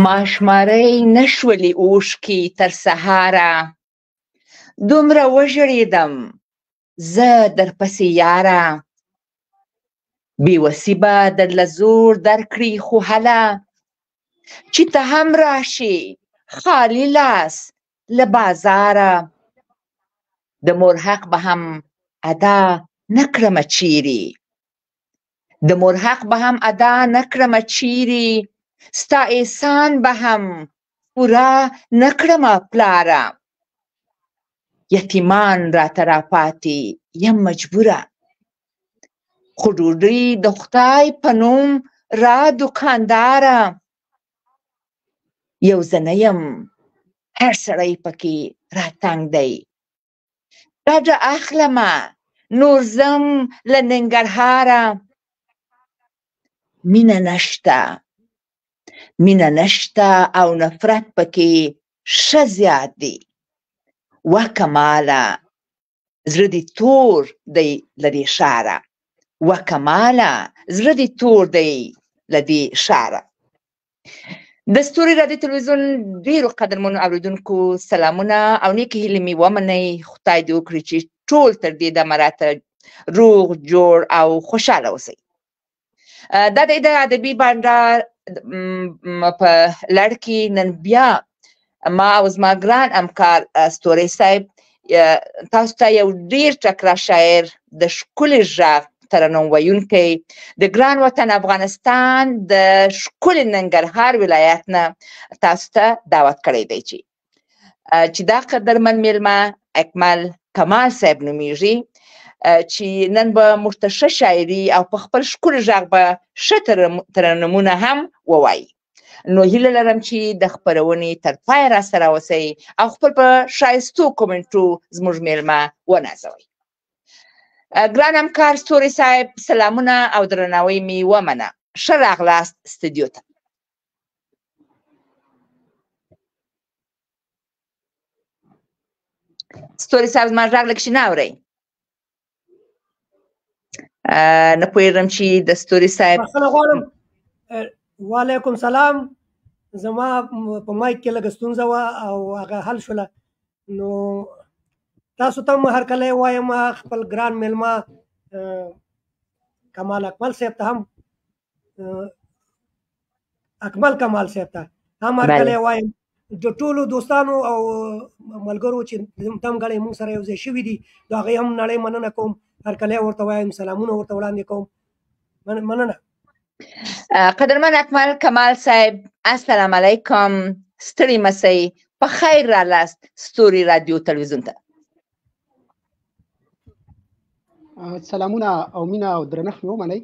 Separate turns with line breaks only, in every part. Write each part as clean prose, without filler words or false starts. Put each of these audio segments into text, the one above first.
ماشمارۍ نشولې اوښکې تر سهاره، دومره وژړېدم زه درپسې یاره. بېوسي به درله زور درکړي خو هله، چې ته هم راشې خالي لاس له بازاره. د مور حق به هم ادا نه کړمه چیرې، د مور حق به هم ادا نه کړمه چیرې، ستا احسان به هم پوره نه کړمه پلاره. یتیمان راته راپاتې یم مجبوره، خو ډوډۍ د خدای په نوم را دوکانداره. یو زه نه یم هر سړی پکې راتنګ دی، ډډه اخلمه نور ځم له ننګرهاره. مینه نشته او نفرت پکې ښه زیات دی. وه کماله زړه دې تور دی له دې ښاره، وه کماله زړه دې تور دی له دې ښاره. د ستوري رادیو تلویزیون ډېرو قدرمنو اورېدونکو سلامونه او نیکې هیلې مې ومنئ. خدای دې وکړي چې ټول تر دې دمه راته روغ جوړ او خوشحاله اوسئ. دا دی د ادبي بانډار په لړ کې نن بیا ما او زما ګران همکار ستوري صاحب تاسو ته یو ډېر تکړه شاعر، د ښکلي غږ ترنم ویونکی، د ګران وطن افغانستان د ښکلي ننګرهار ولایت نه تاسو ته دعوت کړی دی چې دا قدرمن میلمه اکمل کمال صاحب نومیږي، چې نن به موږ ته ښه شاعري او په خپل ښکلي غږ به ښه ترنمونه هم ووایي. نو هیله لرم چې د خپرونې تر پایه راسره اوسئ او خپل په ښایستو کومنټو زموږ میلمه ونازوئ. ګران همکار ستوري صاحب سلامونه او درناوی مې ومنه. ښه راغلاست استودیو ته. ستوري صاحب زما غږ لږ نه اورئ؟ نه پوهېږم چې د ستوري صاحب
بخښنه غواړم. وعلیکم سلام. زما په مایک کې لږه ستونزه وه او هغه حل شوله. نو تاسو ته هم هرکلی وایم، خپل ګران میلمه کمال اکمل صاحب ته هم اکمل کمال صاحب ته هم هرکلی وایم. د ټولو دوستانو او ملګرو چې دمګړی موږ سره یو ځای شوي دي د هغې هم نړۍ مننه کوم، هرکلی ورته وایم، سلامونه ورته وړاندې کوم. مننه.
قدرمن اکمل کمال صاحب السلام علیکم، ستړي مسئ، په خیر رالاست ستوري رادیو تلویزیون ته.
سلامونه او مینه او درنښت مې ومنئ.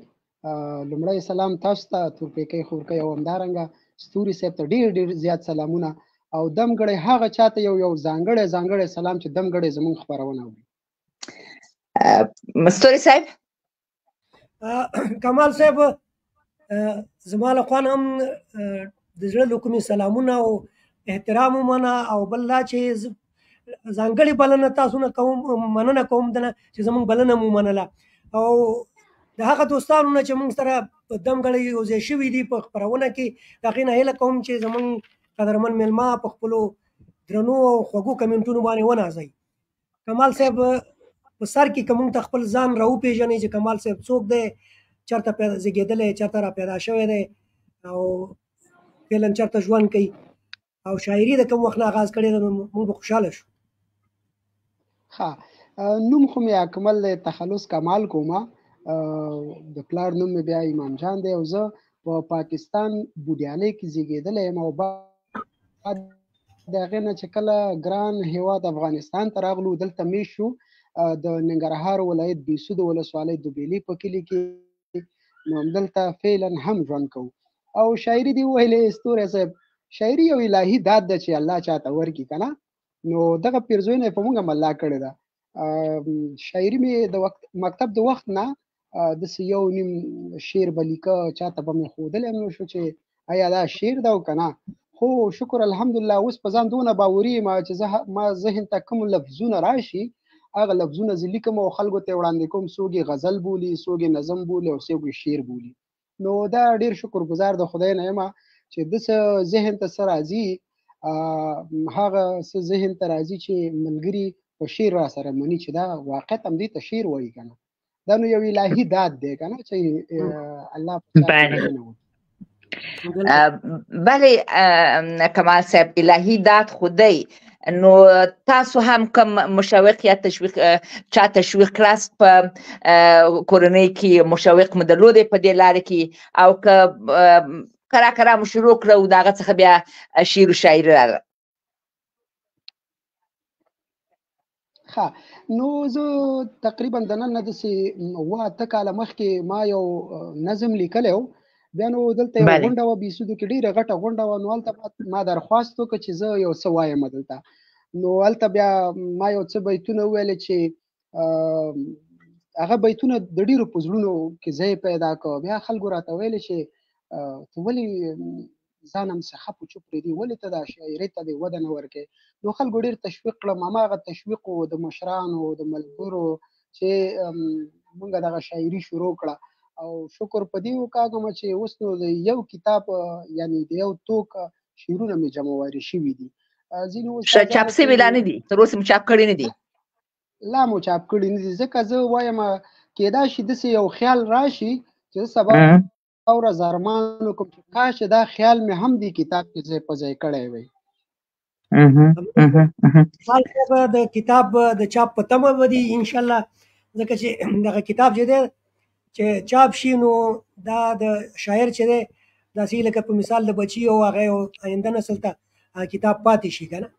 لومړی سلام تاسو ته تورپیکۍ خورکۍ او همدارنګه ستوري صاحب ته ډېر ډېر زیات سلامونه او دمګړی هغه چاته یو ځانګړی سلام چې دمګړی زموږ خپرونه اوري.
ستوري صاحب
کمال صاحب زما له خوا هم د زړه له کومې سلامونه او احترام ومنه او بل دا چې ځانګړې بلنه تاسو نه کوم، مننه کوم دنه چې زموږ بلنه مو منله او د هغه دوستانو نه چې موږ سره په دمګړی یو ځای شوي دي په خپرونه کې د هغې نه هیله کوم چې زموږ قدرمن میلمه په خپلو درنو او خوږو کمنټونو باندې ونازئ. کمال صاحب په سر کې که موږ ته خپل ځان راوپېژنئ چې کمال صاحب څوک دی، چېرته زېږېدلی، چېرته را پیدا شوی دی او فعلا چېرته ژوند کوي او شاعري د کوم وخت نه آغاز کړې ده، نو موږ به خوشحاله شو.
ښه، نوم خو مې اکمل دی، تخلص کمال کومه. د پلار نوم مې بیا امام جان دی او زه په پاکستان بوډیانۍ کې زېږېدلی یم او بعد د هغې نه چې کله ګران هېواد افغانستان ته راغلو دلته میشت شو د ننګرهار ولایت بېسود ولسوالۍ دوبیلي په کلي کې، نو همدلته فعلا هم ژوند کوو. او شاعري دې وویلې ستوری صاحب، شاعري یو الهي داد ده چې الله چاته ورکړي که نه، نو دغه پیرزوینه یې په موږ هم الله کړې ده. شاعري مې د مکتب د وخت نه داسې یو نیم شعر به لیکه، چاته به مې ښودلی هم نه شو چې آیا دا شعر ده او که نه، خو شکر الحمدلله اوس په ځان دونه باوري یم چې ما ذهن ته کوم لفظونه راشي هغه لفظونه زه لیکم او خلکو ته یې وړاندې کوم، څوک یې غزل بولي، څوک یې نظم بولي او څوک یې شعر بولي. نو دا ډېر شکر ګزار د خدای نه یم چې د څه ذهن ته څه راځي هغه څه ذهن ته راځي چې ملګري په شعر را سره مني چې دا واقعیت هم دې ته شعر وایي که نه دا نو یو الهي داد دی که نه چې الله په چا کې
بله کمال صاحب الهي داد خو دی نو تاسو هم کوم مشوق یا تشویق چا تشویق کړاست په کورنۍ کې مشوق مو درلودی په دې لاره کې او که کرا مو شروع کړه او د هغه څخه بیا شعر و شاعري راغله
ښه نو زه تقریبا د نن نه داسې 8 کاله مخکې ما یو نظم لیکلی و بیا نو دلته یو غونډه وه بېسودو کې ډېره غټه غونډه وه نو هلته ما درخواست وکړه چې زه یو څه وایم دلته نو هلته بیا ما یو څه بیتونه وویل چې هغه بیتونه د ډېرو په زړونو کې ځای پیدا کړ بیا خلکو راته ویل چې ته ولې ځان همسې خپ و چوپ پرېږدي ولې ته دا شاعرۍ ته دې وده نه ورکوې نو خلکو ډېر تشویق کړم هماغه تشویق و د مشرانو د ملګرو چې موږ دغه شاعري شروع کړه او شکر په دې وکاږم چې اوس نو د یو کتاب یعنی د یو توک شعرونه مې جمعواري شوي دي ځینې
چاپ شوي لا نه دي تر اوسه مو چاپ کړي نه دي
لا مو چاپ کړي نه دي ځکه زه وایم کېدای شي داسې یو خیال راشي چې سبا ورځ ارمان وکړم چې کاش دا خیال مې هم دې کتاب کې ځای په ځای کړی وی
د کتاب د چاپ په تمه به دي انشاءالله ځکه چې دغه کتاب چې دی چې چاپ شي نو دا د شاعر چې دی داسې لکه په مثال د بچي او هغه آینده نسل ته کتاب پاتې شي که نه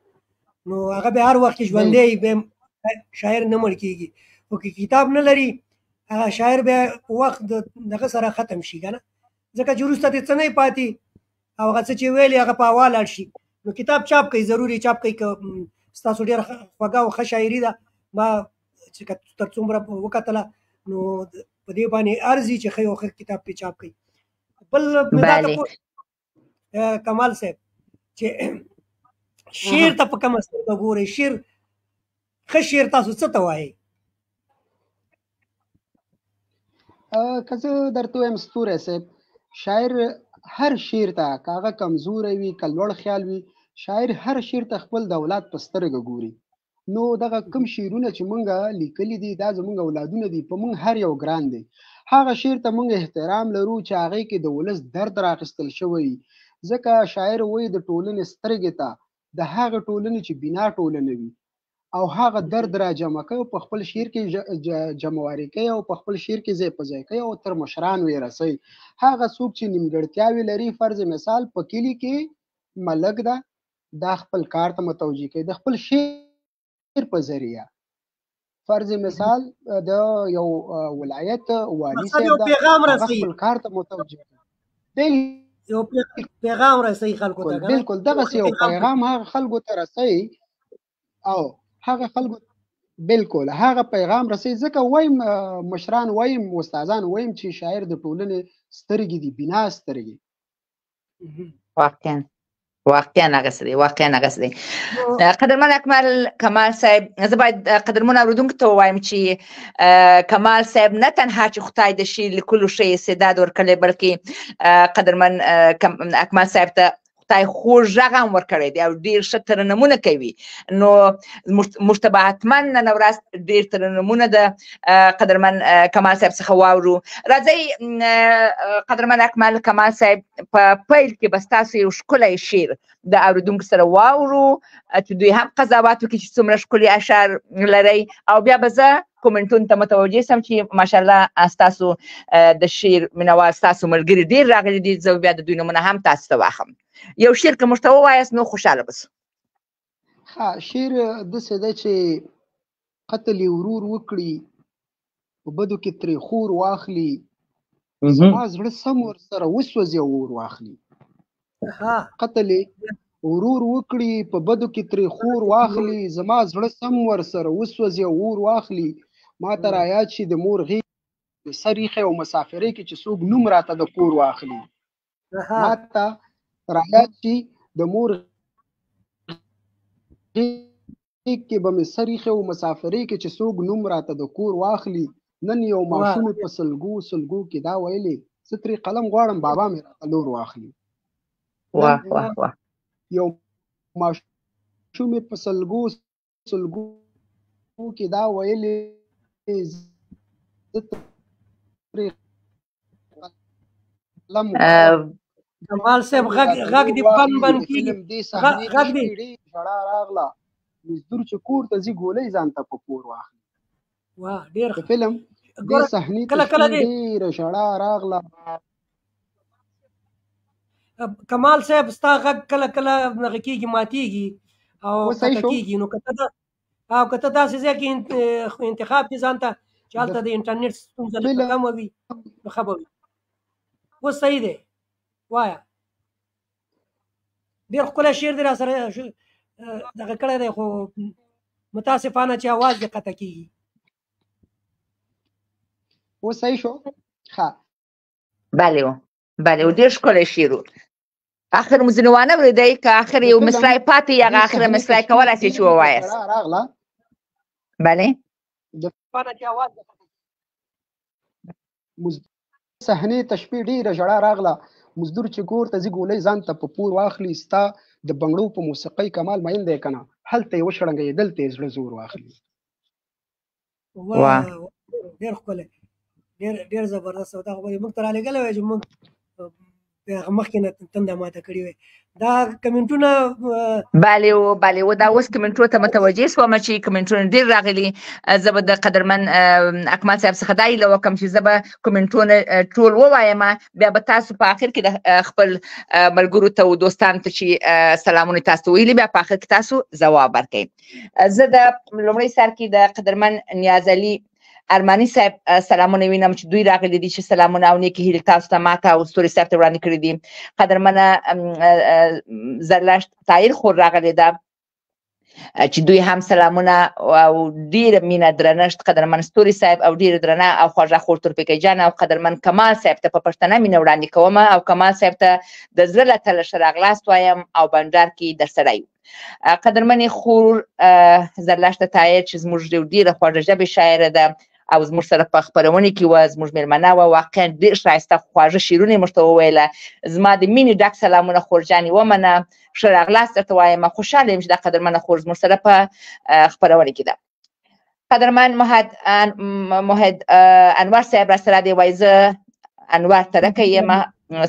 نو هغه به هر وخت ژوندی به شاعر نه مړ کېږي خو که کتاب نه لري هغه شاعر بیا په وخت دغه سره ختم شي که نه ځکه چې وروسته دې څه نه پاتې او هغه څه چې ویلې هغه په هوا لاړ شي نو کتاب چاپ کوي ضروري چاپ کوي که ستاسو ډېره خوږه او ښه شاعري ده ما چې تر څومره وکتله نو په دې باندې ارزي چې ښه یو ښه کتاب پې چاپ کوي بل کمال صاحب چې شعر ته په کومه سترګه ګورئ شعر ښه شعر تاسو څه ته وایئ
که زه درته وایم ستوری صاحب شاعر هر شعر ته که هغه کمزوری وي که لوړ خیال وي شاعر هر شعر ته خپل د اولاد په سترګه ګوري نو دغه کوم شعرونه چې مونږ لیکلي دي دا زمونږ اولادونه دي په مونږ هر یو ګران دی هغه شعر ته مونږ احترام لرو چې هغې کې د ولس درد راخیستل شوی ځکه شاعر وایي د ټولنې سترګې ته د هغه ټولنې چې بنا ټولنه وي او هغه درد را جمع کوي په خپل شعر کې جمعواري کوي او په خپل شعر کې ځای په ځای کوي او تر مشرانو یې رسوي هغه څوک چې نیمګړتیاوې لري فرض مثال په کلي کې ملک ده دا خپل کار ته متوجه کوي د خپل شعر په ذریعه فرض مثال د یو ولایت والي صاحب ده خپل کار ته متوجه کوي
یو پیغام رسوي خلکو ته
بالکل دغسې یو پیغام هغه خلکو ته رسوي او هغه خلکو بالکل هغه پیغام رسوي ځکه وایم مشران وایم استادان وایم چې شاعر د ټولنې سترګې دي بنا سترګې
واقعا هغسې دی قدرمن اکمل کمال صاحب زه باید قدرمن اورېدونکو ته ووایم چې کمال صاحب نه تنها چې خدای د شعر لیکلو ښه استعداد ورکړی بلکې قدرمن اکمل صاحب ته خدای خوږ غږ هم ورکړی دی او ډېر ښه ترنمونه کوي نو موږ ته به حتما نن ورځ ډېر ترنمونه د قدرمن کمال صاحب څخه واورو راځئ قدرمن اکمل کمال صاحب په پیل کې به ستاسو یو ښکلی شعر د اورېدونکو سره واورو چې دوی هم قضاوت وکړي چې څومره ښکلي اشعار لرئ او بیا به زه کومنټونو ته متوجه سم چې ماشاءالله ستاسو د شعر مینوال ستاسو ملګري ډېر راغلي دي زه بیا د دوی نومونه هم تاسو ته واخلم یو شعر که موږ ته ووایاست نو خوشحاله به سو
ښه شعر داسې دی چې قتل یې ورور وکړي په بدو کې ترې خور واخلي زما زړه سم ورسره وسوځي او اور واخلي قتل یې ورور وکړي په بدو کې ترې خور واخلي زما زړه سم ورسره وسوځي او اور واخلي ما ته رایاد شي د مور غېږ سر ایښی او مسافرۍ کې چې څوک نوم راته د کور واخلي ما ته رایاد شي د مور غېږ کې به مې سر ایښی او مسافرۍ کې چې څوک نوم راته د کور واخلي نن یو ماشومې په سلګو کې دا ویلې زه ترې قلم غواړم بابا مې راته لور واخلي
واه واه واه
یو ماشوم په سلګو کې دا ویلې زه ترې قلم
کمال صاحب غږ دې بند کېږي،
فلم دې صحنې
غږ دې
ډېرې ژړا راغله، مزدور چې کور ته ځي ګولۍ ځان ته په پور واخلي.
واه ډېر
د فلم دې صحنې ته ډېره ژړا راغله.
کمال صاحب ستا غږ کله کله دغه کېږي، ماتېږي او قطع کېږي. نو که ته داسې ځای کې انتخاب کړې ځان ته چې هلته د انټرنېټ ستونزه لږه کمه وي نو ښه به وي. اوس صحیح دی، وایه. ډېر ښکلی شعر دی را سره دغه کړی دی، خو متاسفانه چې اواز دې قطع کېږي.
اوس صحیح شو؟ ښه.
بله بله ډېر ښکلی شعر و. آخر مو ځینې وانه اورېدی که آخر یو مصرع یې پاتې یا هغه آخره مصرع یې کولی شئ چې ووایاست؟ بله
صحنې ته شپې ډېره ژړا راغله، مزدور چې کور ته ځي ګولۍ ځان ته په پور واخلي. ستا د بنګړو په موسیقۍ کمال مین دی که نه، هلته یې وشړنګوي دلته یې زړه زور واخلي.
ډېر ښکلی، ډېر زبردست. او دا خو به موږ ته رالېږلی وای چې موږ مخکې نه تنده ماته کړې وای. دا کمنټونه
بله دا اوس کمنټونو ته متوجه شوم چې کمنټونه ډېر راغلي. زه به د قدرمن اکمل صاحب څخه دا هیله وکړم چې زه به کمنټونه ټول ووایم، بیا به تاسو په آخر کې د خپل ملګرو ته او دوستانو ته چې سلامونه تاسو ویلي بیا په آخر کې تاسو ځواب ورکړئ. زه د لومړي سر کې د قدرمن نیاز علي ارماني صاحب سلامونه وینم چې دوی راغلي دي چې سلامونه او نیکې هیلې تاسو ته ماته او ستوري صاحب ته وړاندې کړي دي. قدرمنه زرلښت طاهر خور راغلې ده چې دوی هم سلامونه او ډېره مینه درنښت قدرمن ستوري صاحب او ډېره درنه او خوږه خور تورپیکۍ جان او قدرمن کمال صاحب ته په پښتنه مینه وړاندې کوم او کمال صاحب ته د زړه له تله ښه راغلاست وایم او بنډار کې درسره یو. قدرمنې خور زرلښت طاهر چې زموږ ډېره خوږه ژبې شاعره ده او زموږ سره په خپرونې کې وه، زموږ مېلمنه وه، واقعا ډېر ښایسته خواږه شعرونه یې موږ ته وویله. زما د مینې ډک سلامونه خورجانې ومنه، ښه راغلاست درته وایم. خوشحاله یم چې دا قدرمنه خور زموږ سره په خپرونې کې ده. قدرمن محد انور صاحب را سره دی، وایي زه انور ترکه یم،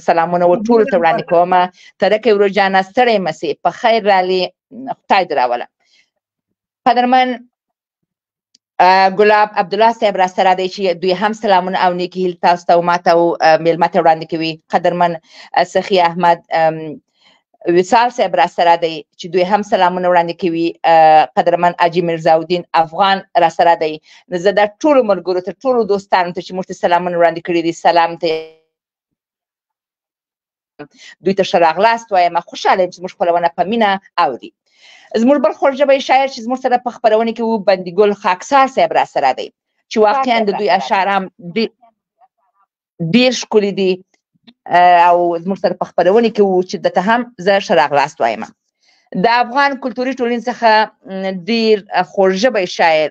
سلامونه و ټولو ته وړاندې کوم. ترکه ورو جانه ستړی مه سې، په خیر رالې، خدای دې راوله. قدرمن ګلاب عبدالله صاحب را سره دی چې دوی هم سلامونه او نیکې هیلې تاسو ته او ما ته او مېلمه ته وړاندې کوي. قدرمن سخي احمد وصال صاحب را سره دی چې دوی هم سلامونه وړاندې کوي. قدرمن حاجي میرزاالدین افغان را سره دی. زه د ټولو ملګرو ته ټولو دوستانو ته چې موږ ته سلامونه وړاندې کړي دي سلام ته دوی ته ښه راغلاست وایم. خوشحاله یم چې زموږ خپرونه په مینه اوري. زموږ بل خوږ ژبی شاعر چې زموږ سره په خپرونې کې و بندیګل خاکسار صاحب را سره دی چې واقعا د دوی اشعار هم ډېر ښکلي دي او زموږ سره په خپرونې کې و چې دته هم زه ښه راغلاست وایم. د افغان کلتوري ټولنې څخه ډېر خوږ ژبی شاعر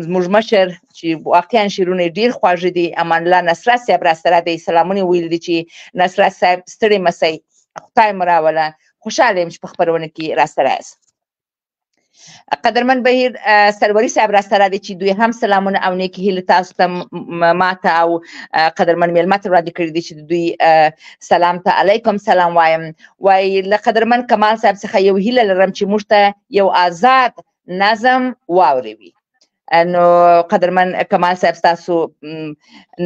زموږ مشر چې واقعا شعرونه یې ډېر خواږه دي امان الله نصرت صاحب را سره دی. سلامونه یې ویلي دي چې نصرت صاحب ستړی مه سئ، خدای مو راوله. خوشحاله یم چې په خپرونه کې را سره یاست. قدرمن بهیر سروري صاحب را سره دی چې دوی هم سلامونه او نیکې هیلې تاسو ته ماته او قدرمن مېلمه ته وړاندې کړي دي چې دوی سلام ته علیکم سلام وایم. وایي له قدرمن کمال صاحب څخه یو هیله لرم چې موږ ته یو آزاد نظم واوروي. نو قدرمن کمال صاحب تاسو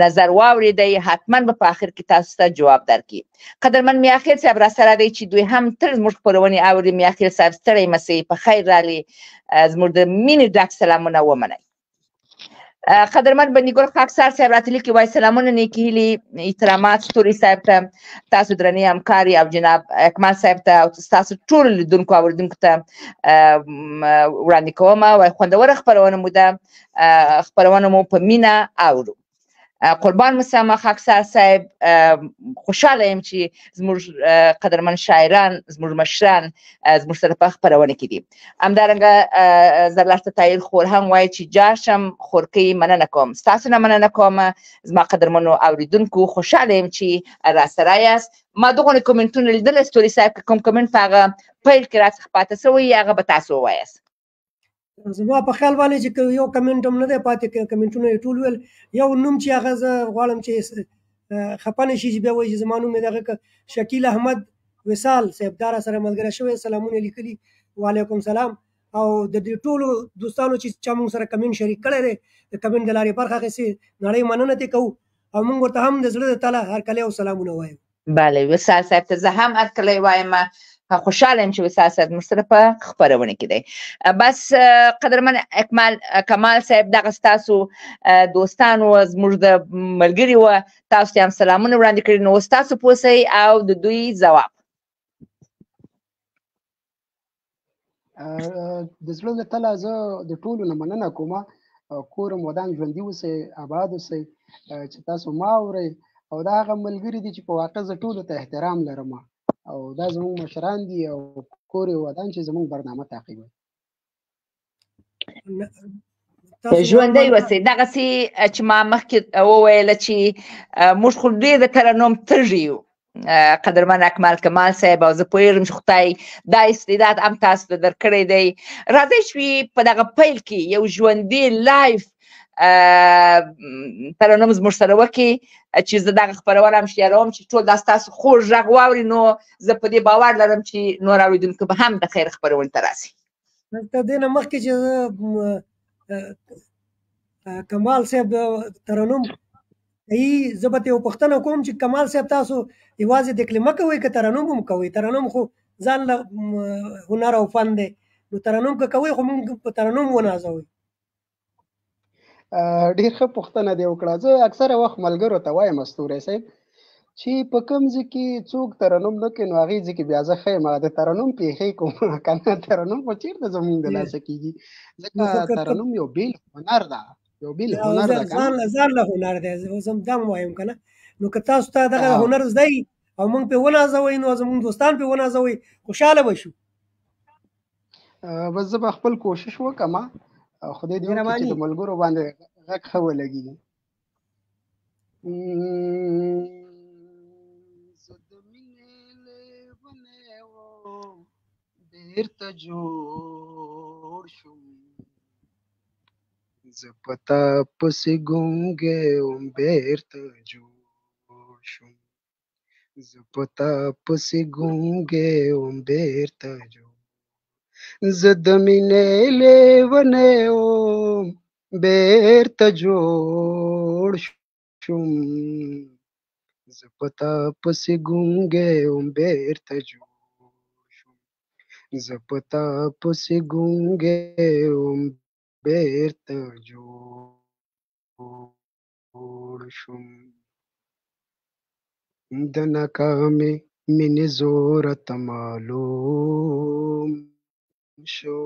نظر واورېدی، حتما به په آخر کې تاسو ته جواب درکړي. قدرمن میاخیل صاحب را سره دی چې دوی هم تل زموږ خپرونې اوري. میاخیل صاحب ستړی مه سئ، په خیر رالې، زموږ د مینې ډک سلامونه ومنئ. قدرمن بندیګل خاکسار صاحب راته لیکي وایي سلامونه نیکې هیلې احترامات ستوري صاحب ته، تاسو درنې همکاري او جناب اکمل صاحب ته او ستاسو ټولو لیدونکو اورېدونکو ته وړاندې کوم. وایي خوندوره خپرونه مو ده، خپرونه مو په مینه اورو. قربان مسامه خاکسار صاحب، خوشحاله یم چې زموږ قدرمن شاعران زموږ مشران زموږ سره په خپرونه کې دي. همدارنګه زرلښته طاهر خور هم وایي چې جاشم خورکۍ مننه کوم. ستاسو نه مننه کوم زما قدرمنو اوریدونکو، خوشحاله یم چې راسره یاست. ما دغونه کومنټونه لیدل ستوري صاحب، که کوم کومنټ په هغه پیل کې راڅخه پاته سوی هغه به تاسو ووایاست.
زما په خیال باندې چې یو کمنټ هم نه دی پاتې، کمنټونه یې ټول ویل. یو نوم چې هغه زه غواړم چې خفه نه شي چې بیا وایي چې زما نوم یې دغه شکیل احمد وصال صاحب دا راسره ملګری شوی، سلامونه یې لیکلي، وعلیکم سلام. او د دې ټولو دوستانو چې چا موږ سره کمنټ شریک کړی دی د کمنټ د لارې برخه اخیستې، نړۍ مننه ترې کوو او موږ ورته هم د زړه د تله هرکلی او سلامونه وایو.
بله وصال صاحب ته زه هم هرکلی وایم. خوشحاله یم چې وصال صاحب موږ سره په خپرونه کې دی. بس قدرمن کمال صاحب دغه ستاسو دوستان و، زموږ د ملګري و، تاسو ته هم سلامونه وړاندې کړي، نو اوس تاسو پوسئ او د دوی ځواب.
د زړه له تله زه د ټولو نه مننه کوم. کور مو ودان ژوندي اوسئ، آباد اوسئ چې تاسو ما اورئ. او دا هغه ملګري دي چې په واقع زه ټولو ته احترام لرم او دا زموږ مشران دي او کور یې ودان چې زموږ برنامه تعقیبوي.
ژوندی اوسئ. دغسې چې ما مخکې وویله چې موږ خو ډېر د ترنم تږي یو قدرمن اکمل کمال صاحب، او زه پوهېږم چې خدای دا استعداد هم تاسو ته درکړی دی. راځئ چې په دغه پیل کې یو ژوندي لایف ترنم زموږ سره وکړي چې زه دغه خپرونه هم شریکوم چې ټول دا ستاسو خوږ غږ واوري، نو زه په دې باور لرم چې نور اورېدونکي به هم د خیر خپرونې ته راسي.
تر دې نه مخکې چې کمال صاحب ترنم کوي، زه به یو پوښتنه کوم چې کمال صاحب تاسو یوازې دکلمه کوئ که ترنم هم کوئ؟ ترنم خو ځان له هنر او فن دی، نو ترنم که کوئ خو موږ په ترنم ونازوئ.
ډېر ښه پوښتنه دې وکړه. زه اکثره وخت ملګرو ته وایم استوری صاحب چې په کوم ځای کې څوک ترنم نه کوي نو هغې ځای کې بیا زه ښه یم د ترنم پیښې کوم که نه. ترنم خو چېرته زموږ د لاسه کېږي، ځکه ترنم یو بیل هنر ده، یو بیل هنر ده.
ځان له هنر دی، زه هم دا وایم که نه. نو که تاسو ته دغه هنر زده وي او موږ پرې ونازوئ نو زموږ دوستان پرې ونازوئ، خوشحاله به شو.
بس زه به خپل کوشش وکړم، خدای دې وکړي چې د ملګرو باندې غږ ښه ولګېږي. زه د مینې لیونی وم بېرته جوړ شوم، زه په تا پسې ګونګی وم بېرته جوړ شوم، زه په تا پسې ګونګی وم بېرته جوړ. زه د مینې لیونی وم بېرته جوړ شوم، زه په تا پسې ګونګی وم بېرته جوړ شوم، زه په تا پسې ګونګی وم بېرته جوړ شوم. د ناکامې مینې زوره ته معلوم شو،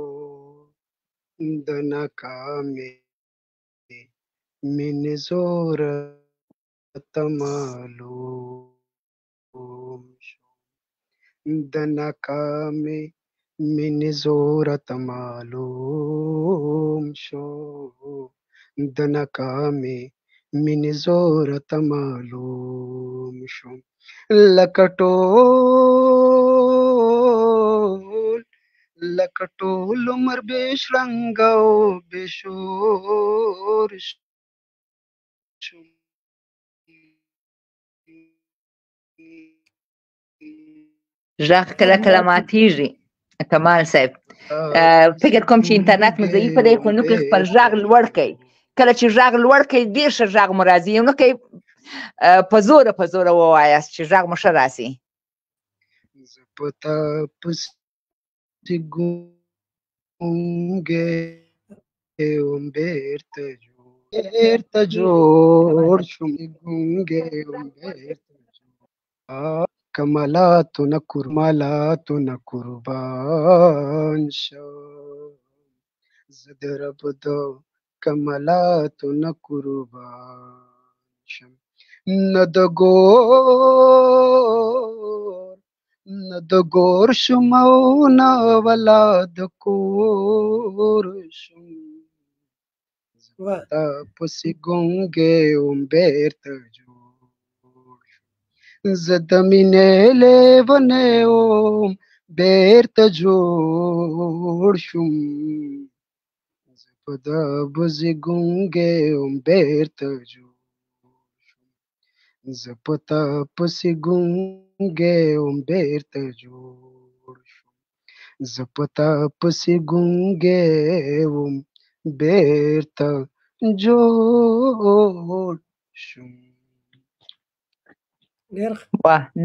د ناکامې مینې زوره ته معلوم شو، د ناکامې مینې زوره ته معلوم شو، د ناکامې مینې زوره ته معلوم شو. لکه ټول عمر بې شرنګه او بې شور شوم،
غږ کله کله ماتېږي کمال صاحب. فکر کوم چې انټرنیټ مو ضعیفه دی، خو نو کې خپل غږ لوړ کړئ. کله چې غږ لوړ کړئ ډېر ښه غږ مو راځي، نو کې په زوره ووایاست چې غږ مو ښه راسي.
زه په تا پسې ګونګی وم بېرته جوړ شوم، ګونګی وم بېرته جوړ. کمالاتو نه قربان شم، زه د رب د کمالاتو نه قربان شم نه د ګور نه د ګور شم او نه ولا د کور شم تا پسې ګونګې وم بېرته جوړ شم زه د مینې لیونی وم بېرته جوړ شم زه په دا پسې ګونګې وم بېرته جوړ شم زه په تا پسې ګونګې وم بېرته جوړ شم زه په تا پسې ګونګې وم بېرته جوړ شم.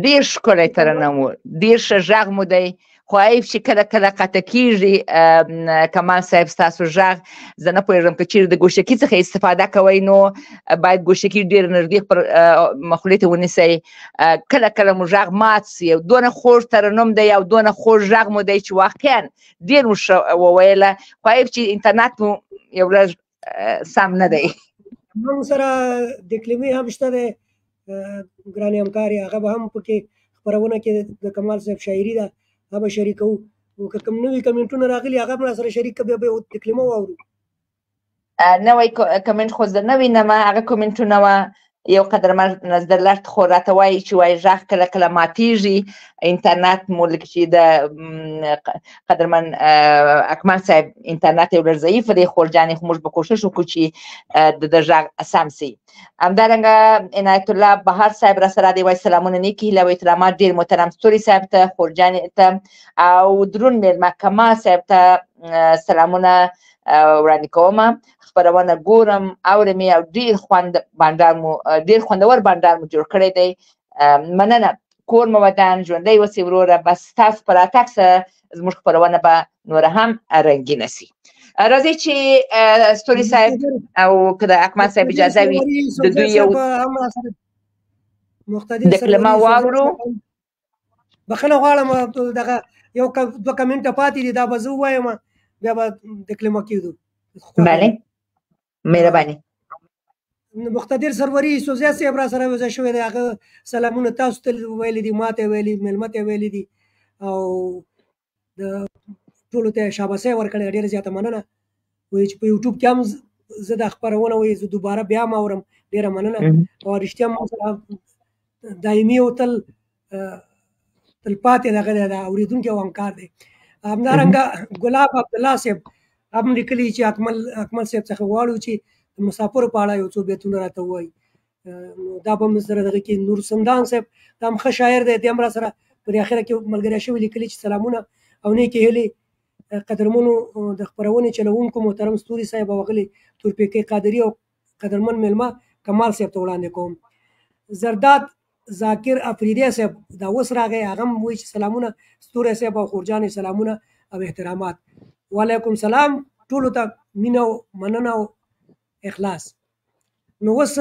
ډېر ښکلی ترنم و، ډېر ښه غږ مو دی، خو عیب چې کله کله قطع کېږي. کمال صاحب ستاسو غږ زه نه پوهېږم که چېرې د ګوشکي څخه استفاده کوئ نو باید ګوشکي ډېر نږدې پر مخولې ته ونیسئ. کله کله مو غږ مات سي او دونه خوږ ترنم دی او دونه خوږ غږ مو دی چې واقعا ډېر مو ښه وویله، خو عیب چې انټرنټ مو یو لږ سم نه دی.
موږ سره د کلمې هم شته دی ګرانې همکارې، هغه به هم پکې خپرونه کې د کمال صاحب شاعري ده هغه به شریکوو، او که کوم نوي کمنټونه راغلي هغه هم راسره شریک کړه، بیا به د کلمه واورو.
نوی کمنټ خو زه نه وینم، هغه کمنټونه وه یو قدرمن نظرلرد خو راته وایي چې وایي غږ کله کله ماتېږي، انټرنټ مو لکه چې د قدرمن اکمل صاحب انټرنټ یو لږ ضعیف دی، خورجانې خو موږ به کوشش وکړو چې د غږ سم سي. همدارنګه عنایت الله بهار صاحب راسره دی، وایي سلامونه نیکې هیله او احترامات ډېر محترم ستوري صاحب ته، خورجانې ته او دروند مېلمه کمال صاحب ته سلامونه وړاندې کومه. خپرونه ګورم اورم یې او ډېر خوندور بانډار مو جوړ کړی دی. مننه. کور مو ودان، ژوندی اوسئ وروره. بس ستاسو په راتګ سره زموږ خپرونه به نوره هم رنګینه سي. راځئ چې ستوري صاحب او که د اکمل صاحب اجازه وي د دوی یو د کلمه واورو.
بخښنه غواړم دغه یو دوه کمنټه پاتې دي، دا به زه ووایم بیا به د کلمه کېږدو.
بله مهرباني.
مقتدر سروري سوزیا صاحب را سره وضع شوی دی، هغه سلامونه تاسو ته ویلي دي، ما ته ویلي، مېلمه ته ویلي دي او د ټولو ته شاباسي ورکړې، ډېره زیاته مننه. وایي چې په یوټیوب کې هم زه دا خپرونه وایي زه دوباره بیا هم اورم، ډېره مننه. او رښتیا ما سره دایمي او تلپاتې دغه دی، د اورېدونکي او همکار دی. همدارنګه ګلاب عبدالله صاحب هم لیکلي چې اکمل صاحب څخه غواړو چې د مسافرو په اړه یو څو بیتونه راته ووایي. دا به هم سره دغه کې نور سمدان صاحب دا هم ښه شاعر دی، دی هم را سره په دې اخره کې ملګری شوي لیکلي چې سلامونه او نیکې هیلې قدرمنو د خپرونې چلوونکو محترم ستوري صاحب او غلي تورپیکۍ قادري او قدرمن مېلمه کمال صاحب ته وړاندې کوم. زرداد ذاکر افریدی صاحب دا اوس راغی، هغه هم وایي چې سلامونه ستوري صاحب او خورجانې سلامونه او احترامات. وعلیکم سلام ټولو ته مینه او مننه او اخلاص. نو اوس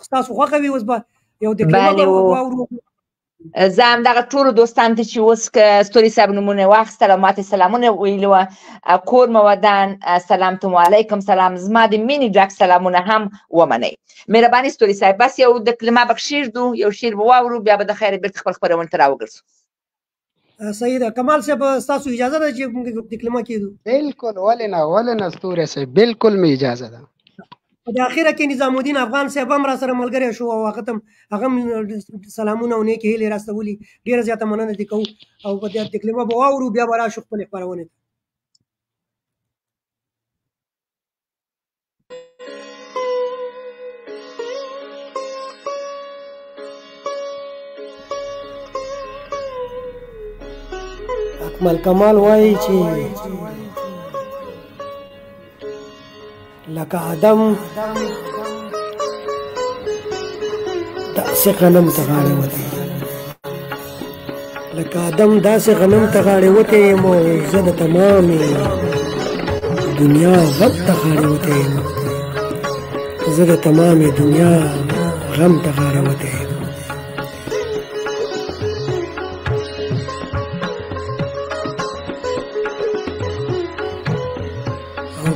ستاسو خوښه وي اوس به یو د کلمه واورو.
زه همدغه ټولو دوستانو ته چې اوس که ستوري صاحب نومونه یې واخیستل او ماته سلامونه ویلي وه، کور مو ودان، سلامتم علیکم سلام، زما د مینې ډک سلامونه هم ومنئ. مهرباني ستوري صاحب، بس یو د کلمه به کښېږدو، یو شعر به واورو، بیا به د خیره بېرته خپل خپرونې ته راوګرځو.
صحیح ده. کمال صاحب ستاسو اجازه ده چې موږ د کلمه کېږدو؟
بالکل، ولې نه ستوري صاحب، بالکل مې اجازه ده.
په د اخره کې نظام الدین افغان صاحب هم را سره ملګری شو او هغه هم سلامونه او نیکې هیلې راستولي، ډېره زیاته مننه دې کوو او په دې کلمه به واورو، بیا به راشو خپلې خپرونې ته. اکمل کمال وایي چې لکه آدم داسې غنم ته غاړې وتی، لکه آدم داسې غنم ته غاړې وتی یم او زه د تمامې دنیا غم ته غاړې وتی یم، زه د تمامې دنیا غم ته غاړې وتی یم.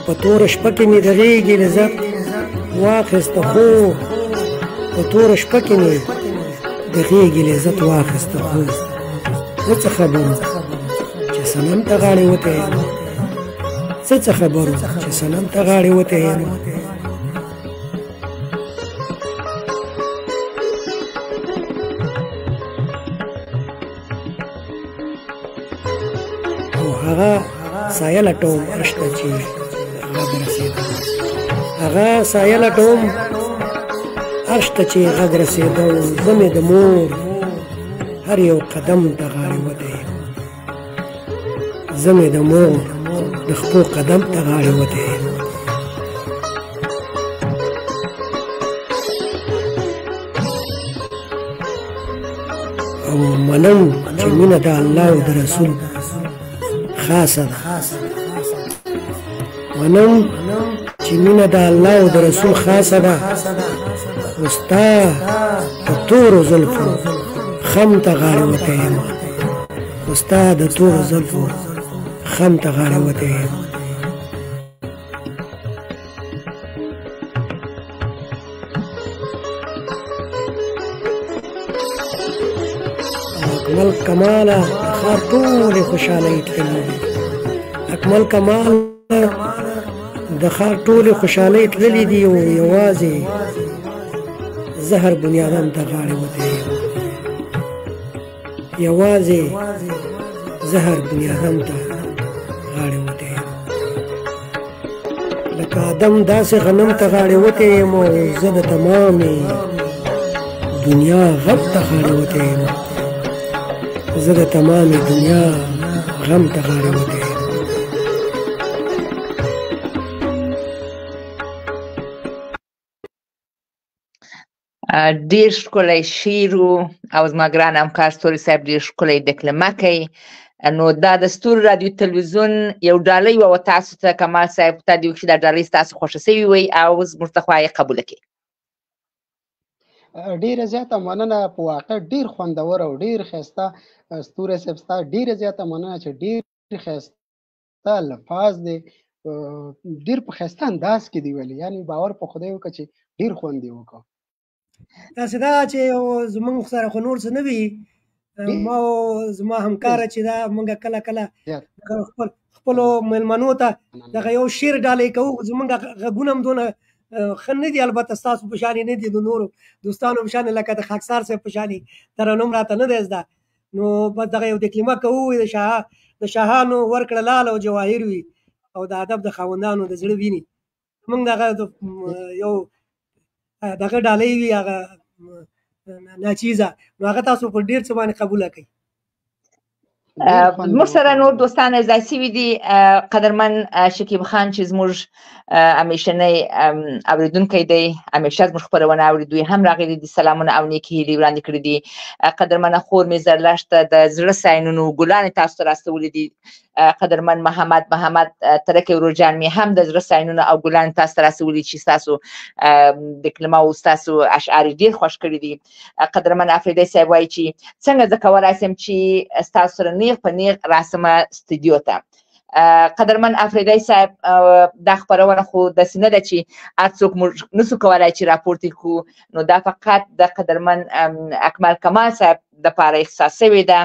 په توره شپه کې مې د غېږې لذت واخیسته، خو په توره شپه کې مې د غېږې لذت واخیسته خو زه څه خبرو چې صنم ته غاړې وتی یم زه څه خبرو چې صنم ته غاړې وتی یم او هغه سایه لټوم عرش ته چې غږ رسېده هغه سایه لټوم عرش ته چې غږ رسېده زه مې د مور هر یو قدم ته غاړې وتی یم زه مې د مور د خپو قدم ته غاړې وتی یم او منم چې مینه د الله او د رسول خاصه ده منم چې مینه د الله او د رسول خاصه ده خو ستا د تورو زلفو خم ته غاړې وتی یم خو ستا د تورو زلفو خم ته غاړې وتی یم اکمل کماله د ښار ټولې خوشحالۍ تللي دي اکمل کماله د ښار ټولې خوشحالۍ تللي دي او یوازې زهر بنیادم ته غاړې وتی یم یوازې زهر بنیادم ته غاړې وتی یم لکه آدم داسې غنم ته غاړې وتی یم او زه د تمامې دنیا غم ته غاړې وتی یم زه د تمامې دنیا غم ته غاړې وتی یم
ډېر ښکلی شعر او زما ګران همکار ستوري صاحب ډېر ښکلی ډکلمه کوي نو دا د ستوري رادیو تلویزیون یو ډالۍ وه تاسو ته کمال صاحب ته دې وکړي دا ډالۍ ستاسو خوښه سوي وی او زموږ ته خوا یې قبوله کړي
ډیره زیاته مننه په واقع ډیر خوندور او ډیر ښایسته ستوری صاحب ستا ډیره زیاته مننه چې ډیر ښایسته الفاظ دی ډیر په ښایسته انداز کې دی ویلي یعنې باور په خدای وکړه چې ډیر خوند یې وکړه
داسې ده چې زموږ سره خو نور څه نه وي ما او زما همکاره چې دا موږ کله کله خپلو مېلمنو ته دغه یو شعر ډالۍ کوو زموږ غږونه هم دونه ښه نه دي البته ستاسو په شانې نه دي د نورو دوستانو په شانې لکه د خاکسار صاحب په شانې ترنم راته نه دی زده نو بس دغه یو دکلمه کوو د شاهانو ورکړه لال او جواهر وي او د ادب د خاوندانو د زړه ویني موږ دغه یو دغه ډالۍ وي هغه ناچیزه نو هغه تاسو په ډېر څه باندې قبوله کوئ
موږ سره نور دوستان ځای سوي دي قدرمن شکیب خان چې زموږ همیشنی اورېدونکی دی همیشه زموږ خپرونه اوري دوی هم راغلي دي سلامونه او نیکې هیلې وړاندې کړي دي قدرمنه خور مې زرلښته د زړه ساینونو ګلانې تاسو ته راستولي دي قدرمن محمد ترکي ورورجان مې هم د زړه ساینونه او ګلانې تاسو ته راستولي چې ستاسو دکلمه او ستاسو اشعار ډېر خوښ کړي دي قدرمن افریدی صاحب وایي چې څنګه زه کولی شم چې ستاسو سره نیغ په نیغ راسمه استودیو ته قدرمن افریدی صاحب دا خپرونه خو داسې نه ده چې هر څوک موږ نسو کولی چې راپورته کړو نو دا فقط د قدرمن اکمل کمال صاحب دپاره اختصاص شوې ده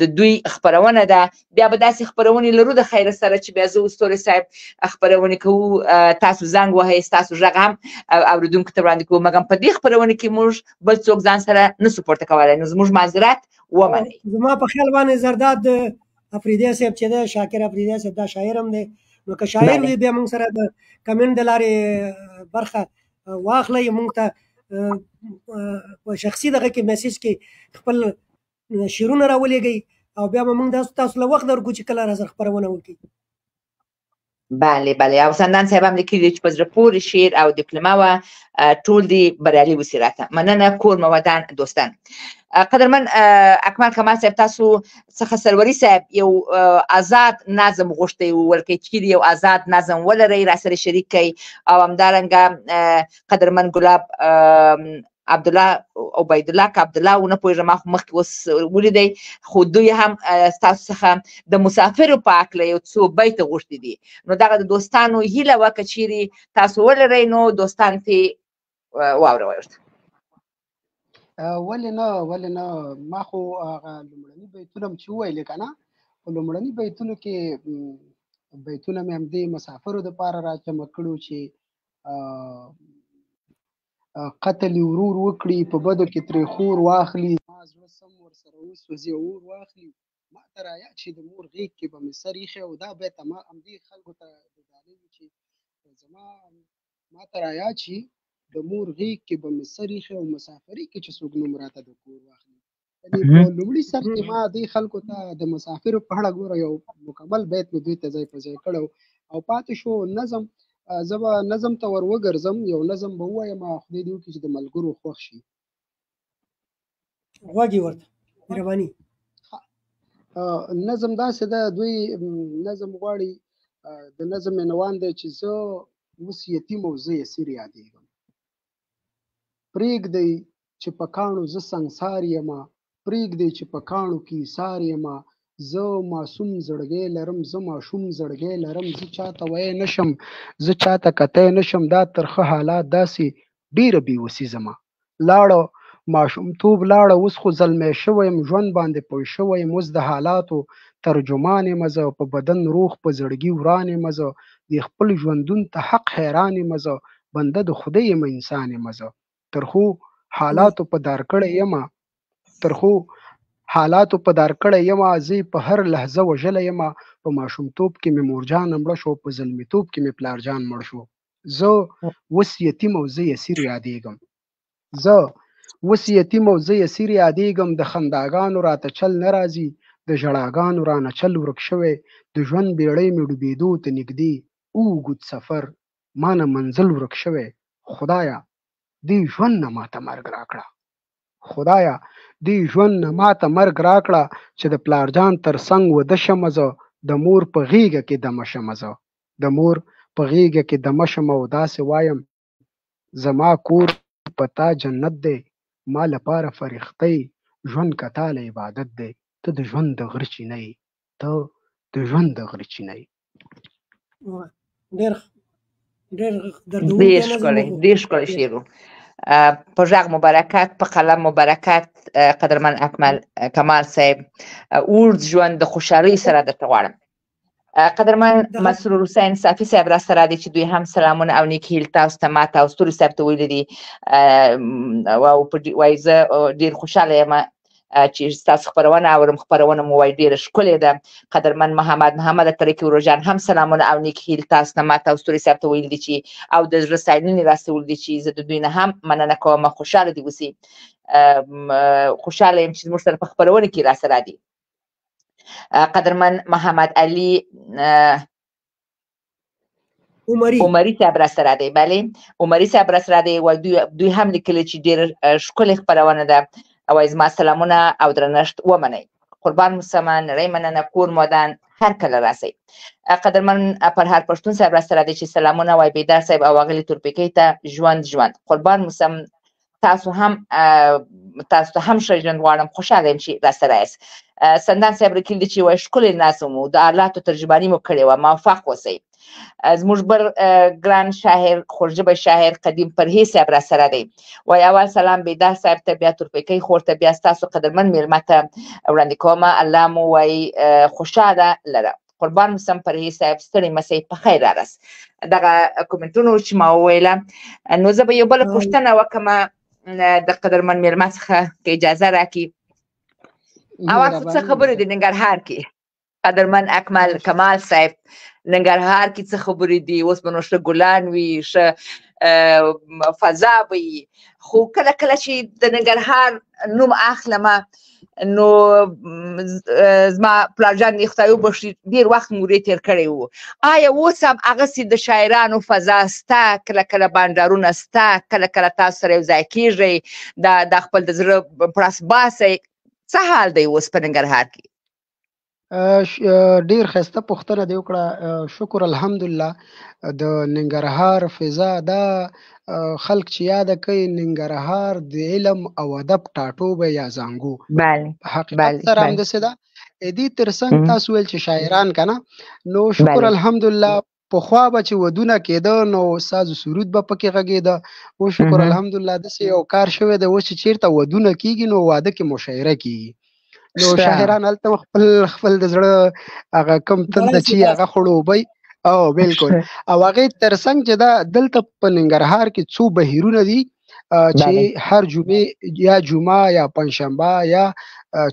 د دوی خپرونه ده بیا به داسې خپرونې لرو د خیره سره چې بیا زه ستوري صاحب خپرونې کوو تاسو زنګ وهئ ستاسو غږ هم اورېدونکو ته وړاندې کوو مګر په دې خپرونه کې موږ بل څوک ځان سره نسو پورته کولی نو زموږ معذرت ومنئ
زما په خیال باندې زرداد افریدی صاحب چې ده شاکر افریدی صاحب دا شاعر هم دی نو که شاعر وي بیا موږ سره د کمنټ د لارې برخه واخلئ موږ ته په شخصي دغه کې میسیج کې خپل شعرونه راولېږئ او بیا به موږ تاسو له وخت درکړو چې کله راسره خپرونه وکړي
بله او سندان صاحب هم لیکلي چې په زړه پورې شعر او دکلمه وه ټول دې بریالي وسي راته مننه کور مودان دوستان قدرمن اکمل کمال صاحب تاسو څخه سروري صاحب یو آزاد نظم غوښتی ورکړئ چیرې یو آزاد نظم ولرئ راسره شریک کړئ او همدارنګه قدرمن ګلاب عبدالله عبیدالله که عبدالله ونه پوهېږم ما خو مخکې اوس ولیدی خو دوی هم ستاسو څخه د مسافرو په هکله یو څو بیته غوښتي دي نو دغه د دوستانو هیله وه که چیرې تاسو ولرئ نو دوستان ترې واوروئ ورته
ولې نه ما خو هغه لومړني بیتونه چې وویلې که نه په لومړني بیتونو کې بیتونه مې همدې مسافرو دپاره راجمع کړو چې قتل ورور وکړي په بدو کې ترې خور واخلي ما زړه سم ورسره وسوځي اور واخلي ما ته رایاد چې د مور غېږ کې به مې سر ایښی او دا بیت همدې خلکو ته ډالۍ وي چې ما ته رایاد شي د مور غېږ کې به مې سر ایښی او مسافرۍ کې چې څوک نوم راته د کور واخلي یعنې په لومړي سر کې ما دې خلکو ته د مسافرو په اړه ګوره یو مکمل بیت مې دوی ته ځای په ځای کړی او پاتې شو نظم زه به نظم ته ور وګرځم یو نظم به ووایم خدای دې وکړي چې د ملګرو خوښ شي
غوږ یې ورته مهرباني
نظم داسې ده دوی نظم غواړي د نظم عنوان دی چې زه اوس یتیم او زه یسیر یادېږم پرېږدئ چې په کاڼو زه سنګسار یمه پرېږدئ چې په کاڼو کې ایثار یمه زه معصوم زړګی لرم زه ماشوم زړګی لرم زه چاته ویی نشم زه چاته کتی نشم دا ترخه حالات داسې ډېره بېوسي زما لاړه ماشومتوب لاړه اوس خو زلمی شوی یم ژوند باندې پوه شوی یم اوس د حالاتو ترجمان یم زه په بدن روغ په زړګي وران یم زه د خپل ژوندون ته حق حیران یم زه بنده د خدای یم انسان یم زه ترخو حالاتو په دار کړی یم ترخو حالاتو په دار کړی یم زه په هر لحظه وژلی یم په ماشومتوب کې مې مورجان مړه شو په زلمیتوب کې مې پلارجان مړ شو زه اوس یتیم او زه یسیر یادېږم زه اوس یتیم او زه یسیر یادېږم د خنداګانو راته چل نه راځي د ژړاګانو رانه چل ورک شوی د ژوند بیړۍ مې ډوبېدو ته نږدې اوږد سفر ما نه منزل ورک شوی خدایه دې ژوند نه ماته مرګ راکړه خدایه دې ژوند نه ماته مرګ راکړه چې د پلارجان تر څنګ وده شمه زه د مور په غېږه کې دمه شمه زه د مور په غېږه کې دمه شمه او داسې وایم زما کور په تا جنت دی ما لپاره فرښتې ژوند که تا له عبادت دی ته د ژوند د غره چینه یې ته د ژوند د غره چینه یې
ډېر ښکلی شعر و په غږ مبارکت په قلم مبارکت قدرمن اکمل کمال صاحب اوږد ژوند د خوشحالۍ سره درته غواړم قدرمن مسرور حسین صافي صاحب را سره دی چې دوی هم سلامونه او نیک هیل تاسو ته ماته او ستوري صاحب ته ویلي دي وایي زه ډېر خوشحاله یم چې ستاسو خپرونه اورم خپرونه مو وایي ډېره ښکلې ده قدرمن محمد ترکي وروجان هم سلامونه او نیک هیل تاسو ته ماته او ستوري صاحب ته ویلي دي چې او د زړه ستاینې راستولي دي چې زه د دوی نه هم مننه کوم خوشحاله دي اوسي خوشحاله یم چې زموږ سره په خپرونه کې را سره دي قدرمن محمد علي عمري صاحب را سره دی بله عمري صاحب را سره دی وایي دوی هم لیکلي چې ډېره ښکلې خپرونه ده وایي زما سلامونه او درنښت ومنئ قربان مسلمان نړۍ مننه کور مودان هر کله راسئ قدرمن پرهار پښتون صاحب را سره دی چې سلامونه وایي بیدار صاحب او اغلې تورپیکۍ ته ژوند قربان مسلم تاسو ته هم ښه ژوند غواړم خوشحاله یم چې را سره یاست سندان صاحب لیکلي دي چې وایي ښکلی ناسم و د آلاتو ترجماني مو کړې وه موفق اوسئ زموږ بل ګران شاعر خوږژبی شاعر قدیم پرهیز صاحب را سره دی وایي اول سلام بیدار صاحب ته بیا تورپیکۍ خور ته بیا ستاسو قدرمن میلمه ته وړاندې کومه الله مو وایي خوشحاله لره قربان مسم پرهیز صاحب ستړي مسئ په خیر راست دغه کومنټونو چې ما وویله نو زه به یو بله پوښتنه وکړمه د قدرمن میلمه څخه که اجازه راکړي اول خو څه خبرې دي ننګرهار کې قدرمن اکمل کمال صاحب ننګرهار کې څه خبرې دي اوس به نو ښه ګلان وي ښه فضا به وي خو کله کله چې د ننګرهار نوم اخلمه نو زما پلارجان دې خدای وبخښي ډېر وخت مو ورې تېر کړی و آیا اوس هم هغسې د شاعرانو فضا سته کله کله بانډارونه سته کله کله تاسو سره یو ځای کېږئ دا خپل د زړه پړس باسئ څه حال دی اوس په ننګرهار کې
ډیر ښایسته پوښتنه دې وکړه شکر الحمدلله د ننګرهار فضا دا خلک چې یاده کوي ننګرهار د علم او ادب ټاټوبی یا زانګو حقیقت سره همداسې ده دې تر څنګ تاسو ویل چې شاعران که نه نو شکر الحمدلله پخوا به چې ودونه کېده نو ساز سرود به پکې غږېده. او شکر الحمدلله داسې یو کار شوی دی اوس چې چېرته ودونه کېږي نو واده کې مشاعره کېږي. نو شاعران هلته خپل د زړه هغه کم تنده چې هغه خړوبوي. او بالکل او هغې تر څنګ چې دا دلته په ننګرهار کې څو بهیرونه دي چې هر جمعې یا جمعه یا پنجشنبه یا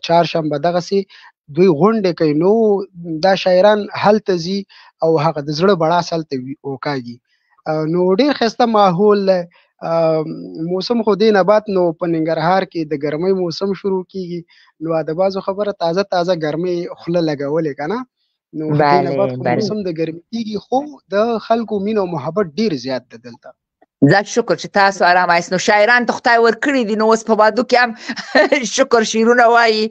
چهارشنبه دغسې دوی غونډې کوي. نو دا شاعران هلته ځي او هغه د زړه بړاس هلته وکاږي. نو ډېر ښایسته ماحول موسم خو دې نه بعد نو په ننګرهار کې د ګرمۍ موسم شروع کېږي. نو د بعضو خبره تازه تازه ګرمۍ خوله لګولې که نه. نو دې نه بعد خو موسم د ګرمۍ کېږي خو د خلکو مینه او محبت ډېر زیات ده دلته.
زیات شکر چې تاسو آرام یاست. نو شاعران ته خدای ورکړي دي نو اوس په واده کې هم شکر شعرونه وایي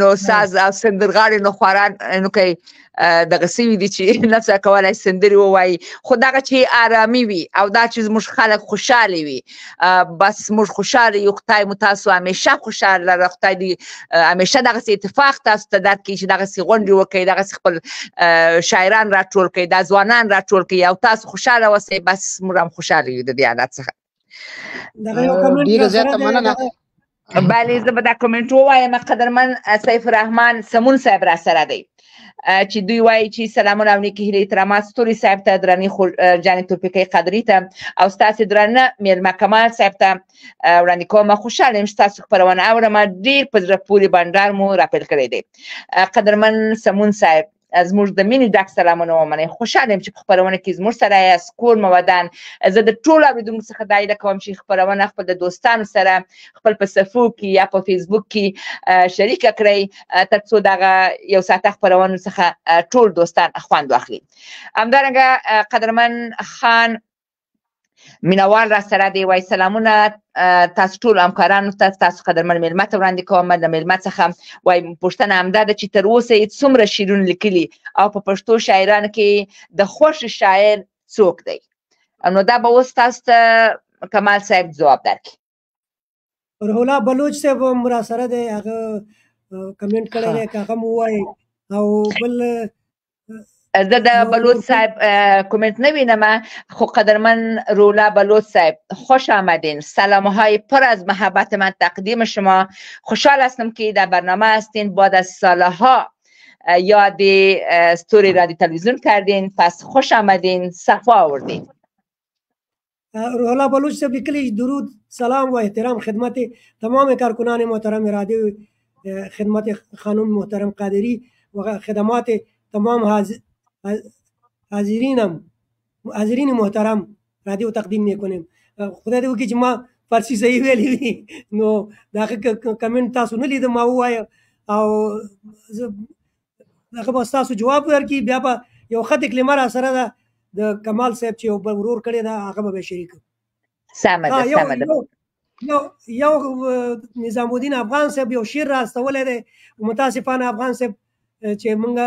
نو ساز او سندرغاړي نو خواران نو کوي دغه سوي دي چې نفسه کولی سندرې ووایي خو دغه چې آرامي وي او دا چې زموږ خلک خوشحاله وي بس موږ خوشحاله یو. خدای مو تاسو همیشه خوشحاله لره. خدای دې همیشه دغسې اتفاق تاسو ته درکړي چې دغسې غونډې وکړئ دغسې خپل شاعران راټول کړئ دا ځوانان راټول کړئ او تاسو خوشحاله اوسئ بس موږ هم خوشحاله یو د دې حالت څخه.
ډېره زیاته مننه.
بله زه به دا کمنټ ووایم. قدرمن سیف الرحمن سمون صاحب را سره دی چې دوی وایي چې سلامونه او نیکې هیلې احترامات ستوري صاحب ته درنې جانې تورپیکۍ قدري ته او ستاسې درانه میلمه کمال صاحب ته وړاندې کوم. خوشحاله یم چې ستاسو خپرونه اورم. ډېر په زړه پورې بنډار مو راپیل کړی دی. قدرمن سمون صاحب زموږ د مینې ډک سلامونه ومنئ. خوشحاله یم چې په خپرونه کې زموږ سره یاست کور مو ودان. زه د ټولو اورېدونکو څخه دا هیله کوم چې خپرونه خپل د دوستانو سره خپل په صفحو کې یا په فیسبوک کې شریکه کړئ تر څو دغه یو ساعته خپرونو څخه ټول دوستان خوند واخلي. همدارنګه قدرمن خان مینوال را سره دی وایي سلامونه تاسو ټول همکارانو ته تاسو قدرمن میلمه ته وړاندې کوم. د میلمه څخه وایي پوښتنه همدا ده چې تر اوسه یې څومره شعرونه لیکلي او په پښتو شاعرانو کې د خوښ شاعر څوک دی؟ نو دا به اوس تاسو ته کمال صاحب ځواب درکړي.
روح الله بلوچ صاحب هم را سره دی هغه کمنټ کړی دی که هغه مو ووایي. او بل
زه د بلوچ صاحب کمنت نبینم خو قدرمن رولا بلوچ صاحب خوش آمدین. سلامهای پر از محبت من تقدیم شما. خوشحال هستم که در برنامه هستین. بعد از سالها یاد ستوری رادیو تلویزیون کردین پس خوش آمدین صفا آوردین.
رولا بلوچ صاحب لیکلی درود سلام و احترام خدمت تمام کارکنان محترم رادیو خدمت خانم محترم قادری و خدمات تمام حاضرین محترم رادیو تقدیم میکنیم. خدای دې وکړي چې ما فارسی صحیح ویلی وي نو د هغه کمنټ تاسو نه لیدم ما ووایه او هغه به ستاسو جواب ورکړي. بیا به یو ښه تکلیمه را سره ده د کمال صاحب چې یو ورور کړی ده هغه به شریک.
سمه ده.
یو نظام الدین افغان صاحب یو شعر را استولی دی. متاسفانه افغان صاحب چې مونږ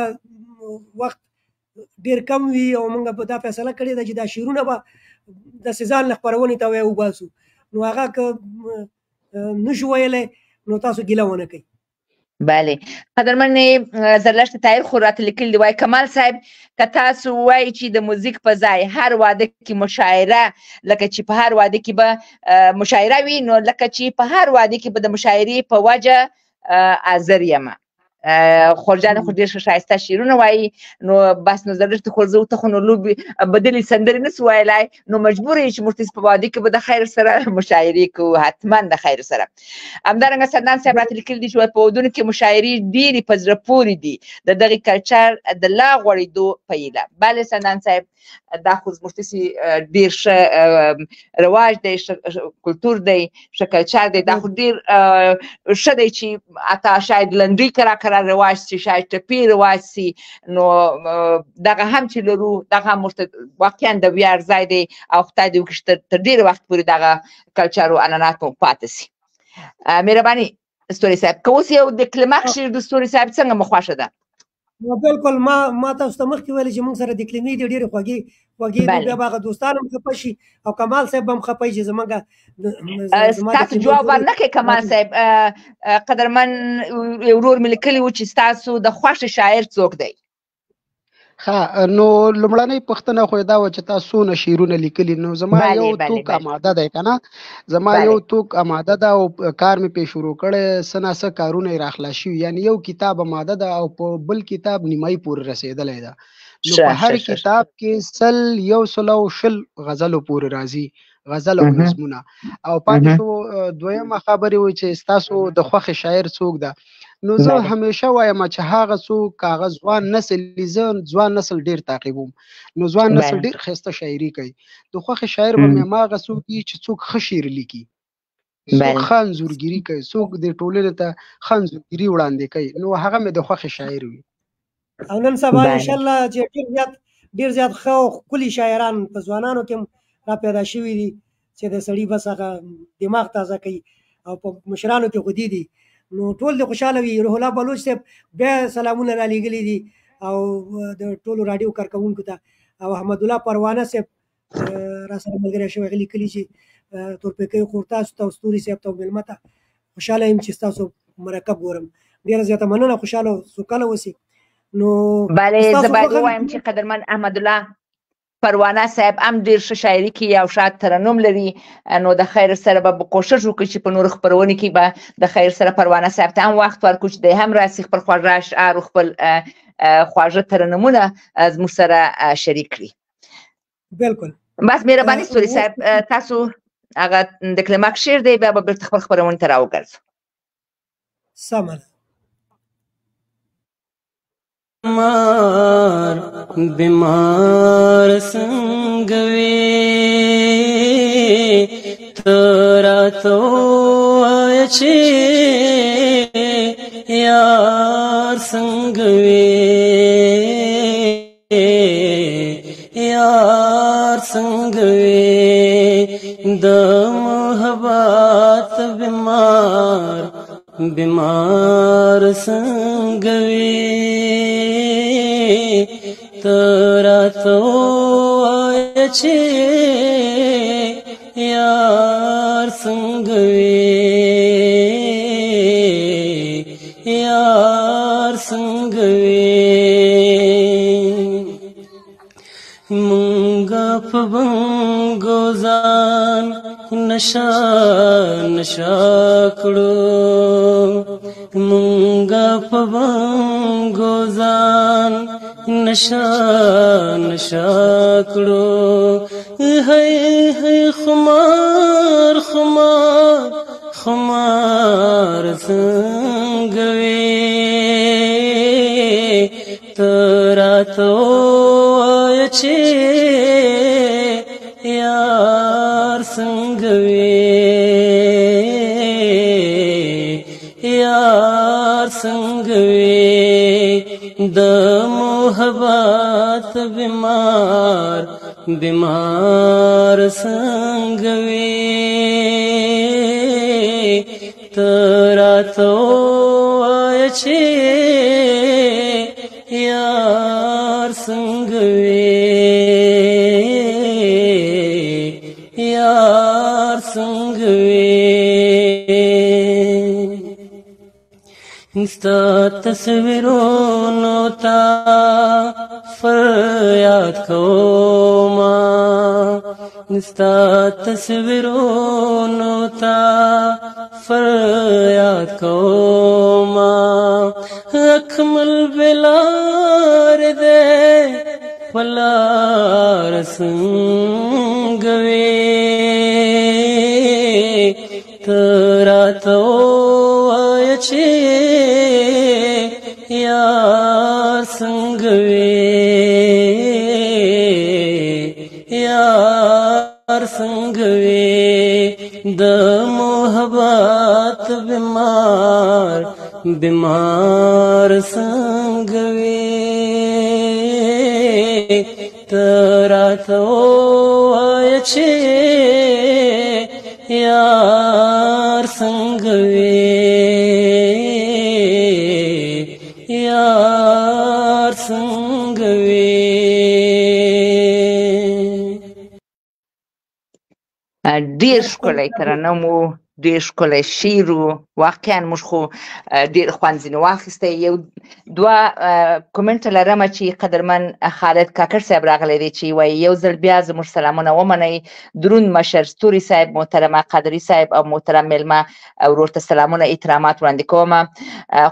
وخت ډیر کم وي او مونږ په دا فیصله کړې ده چې دا شعرونه به داسې ځان له خپرونې ته وباسو نو هغه که نشو ویلی نو تاسو ګیله ونه کوئ.
بله قدرمن زرلشت تایر خو راته لیکلي دي وایي کمال صاحب که تاسو وایي چې د موزیک په ځای هر واده کې مشاعره لکه چې په هر واده کې به مشاعره وي نو لکه چې په هر واده کې به د مشاعرې په وجه حاضر یم. خورجان خو ډېر ښه ښایسته شعرونه وایي نو بس نو زرلشت خو زه ورته خو نو لوبې بدلې سندرې نسو ویلی نو مجبور یې چې موږ په واده کې به د خیر سره مشاعرې کوو حتما د خیر سره. همدارنګه سندان صاحب راته لیکلي دي چې په ودونو کې مشاعرې ډېرې په زړه پورې دي د دغې کلچر د لا غوړېدو په هیله. بله سندان صاحب دا خو زموږ داسې ډېر ښه رواج دی ښه کلتور دی ښه کلچر دی دا خو ډېر ښه دی چې حتی شاید لنډۍ کرا رواج سي شاید ټپي رواج سي نو دغه هم چې لرو دغه هم ورته واقعا د ویاړ ځای دی او خدای دې وکړي چې تر ډېر وخت پورې دغه کلچر او عنعنات مو پاتې سي. مهرباني ستوري صاحب که اوس یو د کلمک شعر د ستوري صاحب څنګه مو خوښه ده؟
بالکل ما تاسو ته مخکې ویلې چې موږ سره د کلمې دي ډېرې خوږې دي بیا به هغه دوستان هم خفه شي او کمال صاحب هم خفه شي چې زموږ
ستاسو جواب ورنکړئ کمال صاحب. قدرمن ورور مې لیکلي و چې ستاسو د خوښ شاعر څوک دی؟
ها نو لومړنۍ پوښتنه خو دا و چې تاسو څونه شعرونه لیکلي. نو زما یو توک آماده دی که نه، زما یو توک آماده ده او کار مې پې شروع کړی، څه ناڅه کارونه یې راخلاص شوي، یعنې یو کتاب آماده ده او په بل کتاب نیمایي پورې رسېدلی ده. نو په هر کتاب کې 100 غزلو پورې راځي، غزل او نظمونه. او پاتې شو دویمه خبرې و چې ستاسو د خوښې شاعر څوک ده. نو زه همیشه وایم چې هغه څوک هغه ځوان نسل دي، زه ځوان نسل ډېر تعقیبوم. نو ځوان نسل ډېر ښایسته شاعري کوي. د خوښې شاعر به مې هماغه څوک دي چې څوک ښه شعر لیکي، څوک ښه انځورګري کوي، څوک د ټولنې ته ښه انځورګري وړاندې کوي، نو هغه مې د خوښې شاعر وي.
او نن سبا انشاءالله چې ډېر زیات ښه او ښکلي شاعران په ځوانانو کې هم را پیدا شوي دي چې د سړي بس هغه دماغ تازه کوي، او په مشرانو کې خو دي. نو ټول دې خوشحاله وي. روح الله بلوچ صاحب بیا سلامونه را لېږلي دي او د ټولو راډیو کارکوونکو ته، او احمد الله پروانه صاحب را سره ملګری شوی، هغه لیکلي چې تورپیکۍ خور تاسو ته او ستوري صاحب ته او مېلمه ته خوشحاله یم چې ستاسو مرکب ګورم. ډېره زیاته مننه، خوشحاله او سوکاله اوسئ. نو
بله زه باید ووایم چې قدرمن احمد الله پروانه صاحب هم ډېر ښه شاعري کوي او ښه ترنم لري. نو د خیر سره به کوشش وکړو چې په نورو خپرونې کې به د خیر سره پروانه صاحب ته هم وخت ورکړو چې دی هم راسي خپل خواږه اشعار او خپل خواږه ترنمونه زموږ سره شریک کړي.
بلکل.
بس مهرباني ستوري صاحب تاسو هغه د کلماک شعر دی، بیا به بېرته خپل خپرونې ته راوګرځو.
سمه ده.
بیمار څنګه وې ته راته ووایه چې یار څنګه وې، یار څنګه وې د محبت بیمار څنګه وې ته راته ووایه چې یار څنګه وې، یار څنګه وې مونږه په بنګو ځان نشا کړو، مونږه په بنګو ځان نشا کړو. هی خمار څنګه وې ته راته ووایه چې یار څنګه وې، یار څنګه وې د محبت بیمار څنګه وې ته راته ووایه چې یار څنګه وې، یار څنګه وې ستا تصویرونو ته فریاد کوما، ستا تصویرونو ته فریاد کوما. اکمل بلار دے پلار څنګه وې ته راته ووایه چې یار څنګه وې، یار څنګه وې د محبت بیمار څنګه وې ته راته ووایه چې یار څنګه وې، یار څنګه وې.
ډېر ښکلی ترنم و ډېر ښکلی شعر و. واقعا موږ خو ډېر خوند ځینې واخیستی. یو دوه کومنټه لرمه چې قدرمن خالد کاکړ صاحب راغلی دی چې وایي یو ځل بیا زموږ سلامونه ومنئ. دروند مشر ستوري صاحب، محترمه قادري صاحب او محترم میلمه ورور ته سلامونه احترامات وړاندې کوم.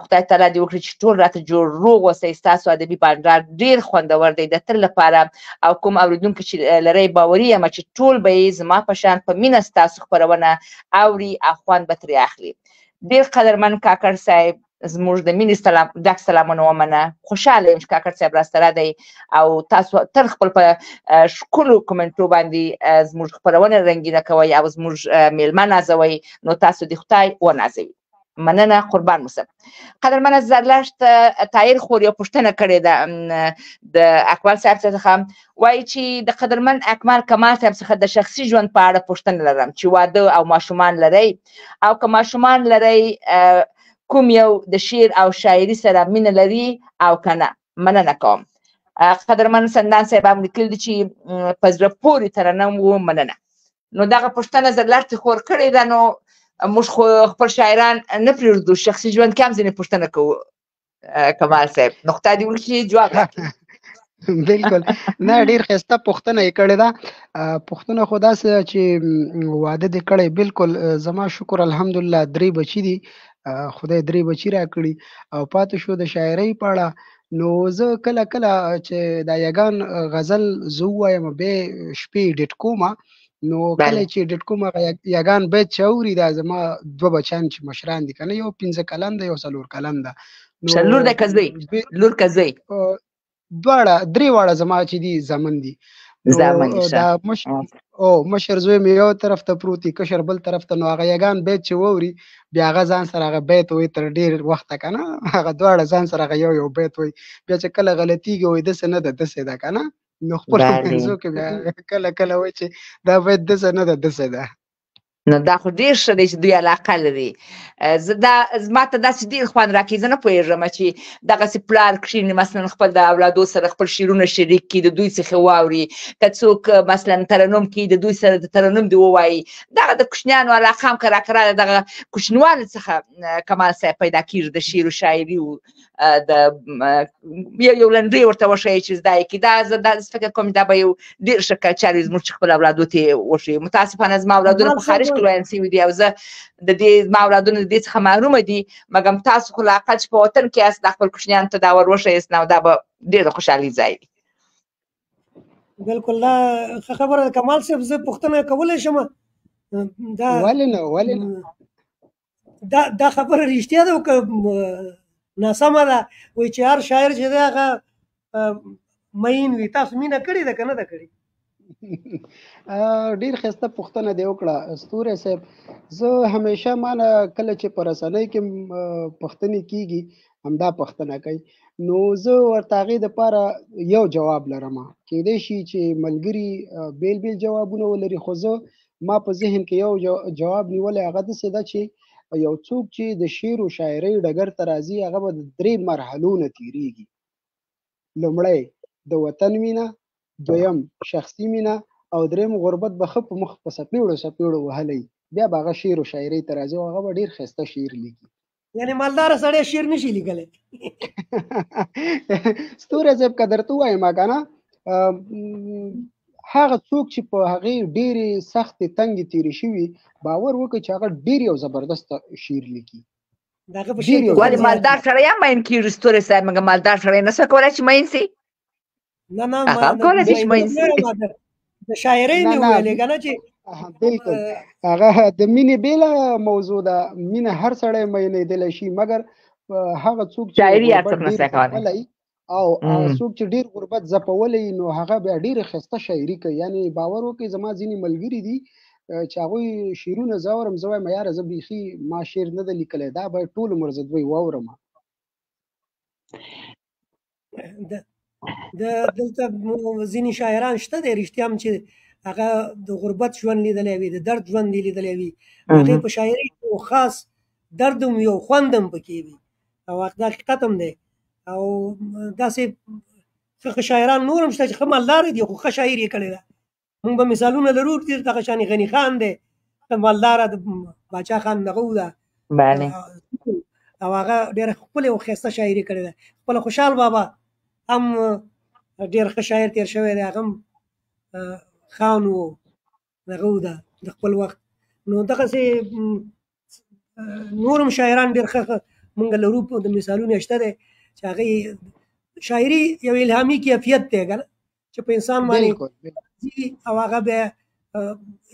خدای تعالی دې وکړي چې ټول راته جوړ روغ اوسئ. ستاسو ادبي بانډار ډېر خوندور دی د تل لپاره، او کوم اورېدونکي چې لرئ باوري یم چې ټول به یې زما په شان په مینه ستاسو خپرونه اوري او خوند به ترې اخلي. ډېر قدرمن کاکړ صاحب زموږ د مینې ډک سلامونه ومنه. خوشحاله یم چې کاکړ صاحب راسره دی او تاسو تل خپل په ښکلو کومنټو باندې زموږ خپرونه رنګینه کوئ او زموږ میلمه نازوئ، نو تاسو دې خدای ونازوي. مننه، قربان موسم. قدرمنه زرلښت طاهر خور یو پوښتنه کړې ده د اکمل صاحب څخه، وایي چې د قدرمن اکمل کمال صاحب څخه د شخصي ژوند په اړه پوښتنه لرم چې واده او ماشومان لرئ، او که ماشومان لرئ کوم یو د شعر او شاعري سره مینه لري او که نه؟ مننه کوم. قدرمن سندان صاحب هم لیکلي دي چې په زړه پورې ترنم و. مننه. نو دغه پوښتنه زرلښتې خور کړې ده، نو موږ خو خپل شاعران نه پرېږدو شخصي ژوند کې هم ځینې پوښتنه کوو. کمال صاحب نو خدای دې وکړي جواب راکړي.
بالکل نه، ډېر ښایسته پوښتنه یې کړې ده. پوښتنه خو داسې چې واده دې کړی. بالکل زما شکر الحمدلله 3 بچي دي، خدای 3 بچي راکړي. او پاتې شو د شاعرۍ په اړه، نو زه کله کله چې دا یګان غزل زه ووایم بیا شپې ډیټ کومه، نو کله چې ډیټ کوم هغه یګان بیت چې اوري دا زما 2 بچیان چې مشران دي که نه، یو 15 کلن ده یو 4 کلن ده.
لور ده که زوی؟ لور که زوی؟
دواړه 3 واړه زما چې دي زامن دي.
نو
دا مشر زوی مې یو طرف ته پروت دی، کشر بل طرف ته، نو هغه یګان بیت چې ووري بیا هغه ځان سره هغه بیت وایي تر ډېر وخته که نه، هغه دواړه ځان سره هغه یو بیت وایي. بیا چې کله غلطیږي وایي داسې نه ده داسې ده که نه، نو خپلو منځو کې بیا کله کله وایي چې دا بیت داسې نه ده داسې ده.
نو دا خو ډېر ښه دی چې دوی علاقه لري. زما ته داسې ډېر خوند راکوي. زه نه پوهېږم چې دغسې پلار کښېني مثلا خپل د اولادو سره خپل شعرونه شریک کړي، د دوی څخه واوري. که څوک مثلا ترنم کوي د دوی سره د ترنم دې ووایي. دغه د کوچنیانو علاقه هم که راکره ده، دغه کوچنیوالو څخه کمال صاحب پیدا کېږي د شعر و شاعري و د یو لنډۍ ورته وښیي چې زده یې کړي. دا زه داسې فکر کوم دا به یو ډېر ښه کلچر وي زموږ چې خپل اولادو ته یې وښیي. متاسفانه زما اولادونه په خارج کې لویان شوي دي او زه د دې زما اولادونه د دې څخه محرومه دي، مګر تاسو خو لااقل چې په وطن کې یاست دا خپل کوچنیانو ته دا ور وښیاست، نو دا به ډېر د خوشحالۍ ځای وي.
بالکل دا ښه خبره ده کمال صاحب. زه پوښتنه کولی شم؟
ولې نه
دا خبره رښتیا ده که ناسمه ده؟ وایي چې هر شاعر چې دی هغه مین وي. تاسو مینه کړې ده که نه ده کړې؟
ډېر ښایسته پوښتنه دې وکړه ستوری صاحب. زه همیشه مانه کله چې په رسنۍ کې پوښتنې کېږي همدا پوښتنه کوي، نو زه ورته هغې دپاره یو جواب لرم. کیدای شي چې ملګري بیل بیل جوابونه ولري، خو زه ما په ذهن کې یو جواب نیولی، هغه داسې ده چې یو څوک چې د شعر و شاعرۍ ډګر ته راځي هغه به د 3 مرحلو نه تېرېږي. لومړی د وطن مینه، دویم شخصي مینه، او دریم غربت به ښه په مخ په څپېړو وهلی، بیا به هغه شعر و شاعرۍ ته راځي او هغه به ډېر ښایسته شعر لیکي.
یعنې مالداره سړی شعر نشي لیکلی؟
ستوری صاحب که درته ووایم که نه، هغه څوک چې په هغې ډېرې سختې تنګې تېرې شوي، باور وکړئ چې هغه ډېر یو زبردست شعر لیکي.
ولې مالدار سړی هم مین کېږي ستوری صاحب؟ مګر مالدار سړی نه شوه کولی چې مین سي؟
نه نه،
هغه هم کولی شي چې مین سي.
د شاعرۍ مې ویلې که نه چې
بالکل هغه د مینې بېله موضوع ده. مینه هر سړی مینېدلی شي، مګر هغه څوک چې او څوک چې ډېر غربت ځپولی نو هغه بیا ډېرې ښایسته شاعري کوي. یعنې باور وکړئ زما ځینې ملګري دي چې هغوی شعرونه زه اورم، زه وایم یاره زه بیخي ما شعر نه ده لیکلی، دا باید ټول عمر زه دوی واورم.
دلته ځینې شاعران شته دی رښتیا هم چې هغه د غربت ژوند لیدلی وي، د درد ژوند یې لیدلی وي، هغې په شاعرۍ کې یو خاص درد هم یو خوند هم پکې وي او دا حقیقت هم دی. او داسې ښه شاعران نور هم شته چې ښه مالداره دي خو ښه شاعري یې کړې ده. موږ به مثالونه لرو ډېر دغه شانې غني خان دی مالداره د باچا خان دغه و ده او هغه ډېره ښکلې او ښایسته شاعري کړې ده. خپله خوشحال بابا هم ډېر ښه شاعر تېر شوی دی، هغه هم خان و دغه و ده د خپل وخت. نو دغسې نور هم شاعران ډېر ښه موږ لرو، د مثالونه شته دی چې هغې شاعري یو الهامي کیفیت دی که نه چې په انسان باندې او هغه بیا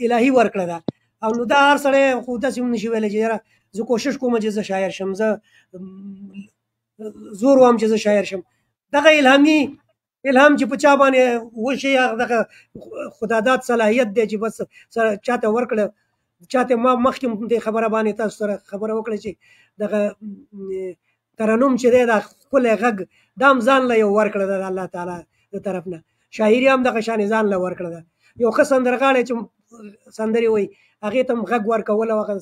الهي ورکړه ده. او نو دا هر سړی خو داسې هم نشي ویلی چې یاره زه کوشش کوم چې زه شاعر شم، زه زور وم چې زه شاعر شم. دغه الهام چې په چا باندې وشي دغه خداداد صلاحیت دی چې بس چاته ورکړه. چاته ما مخکې دې خبره باندې تاسو سره خبره وکړه چې دغه ترنم چې دی دا ښکلی غږ دا هم ځان له یو ورکړه ده د الله تعالی د طرف نه. شاعري هم دغه شانې ځان له ورکړه ده. یو ښه سندرغاړی چې سندرې وایي هغې ته هم غږ ورکول او هغه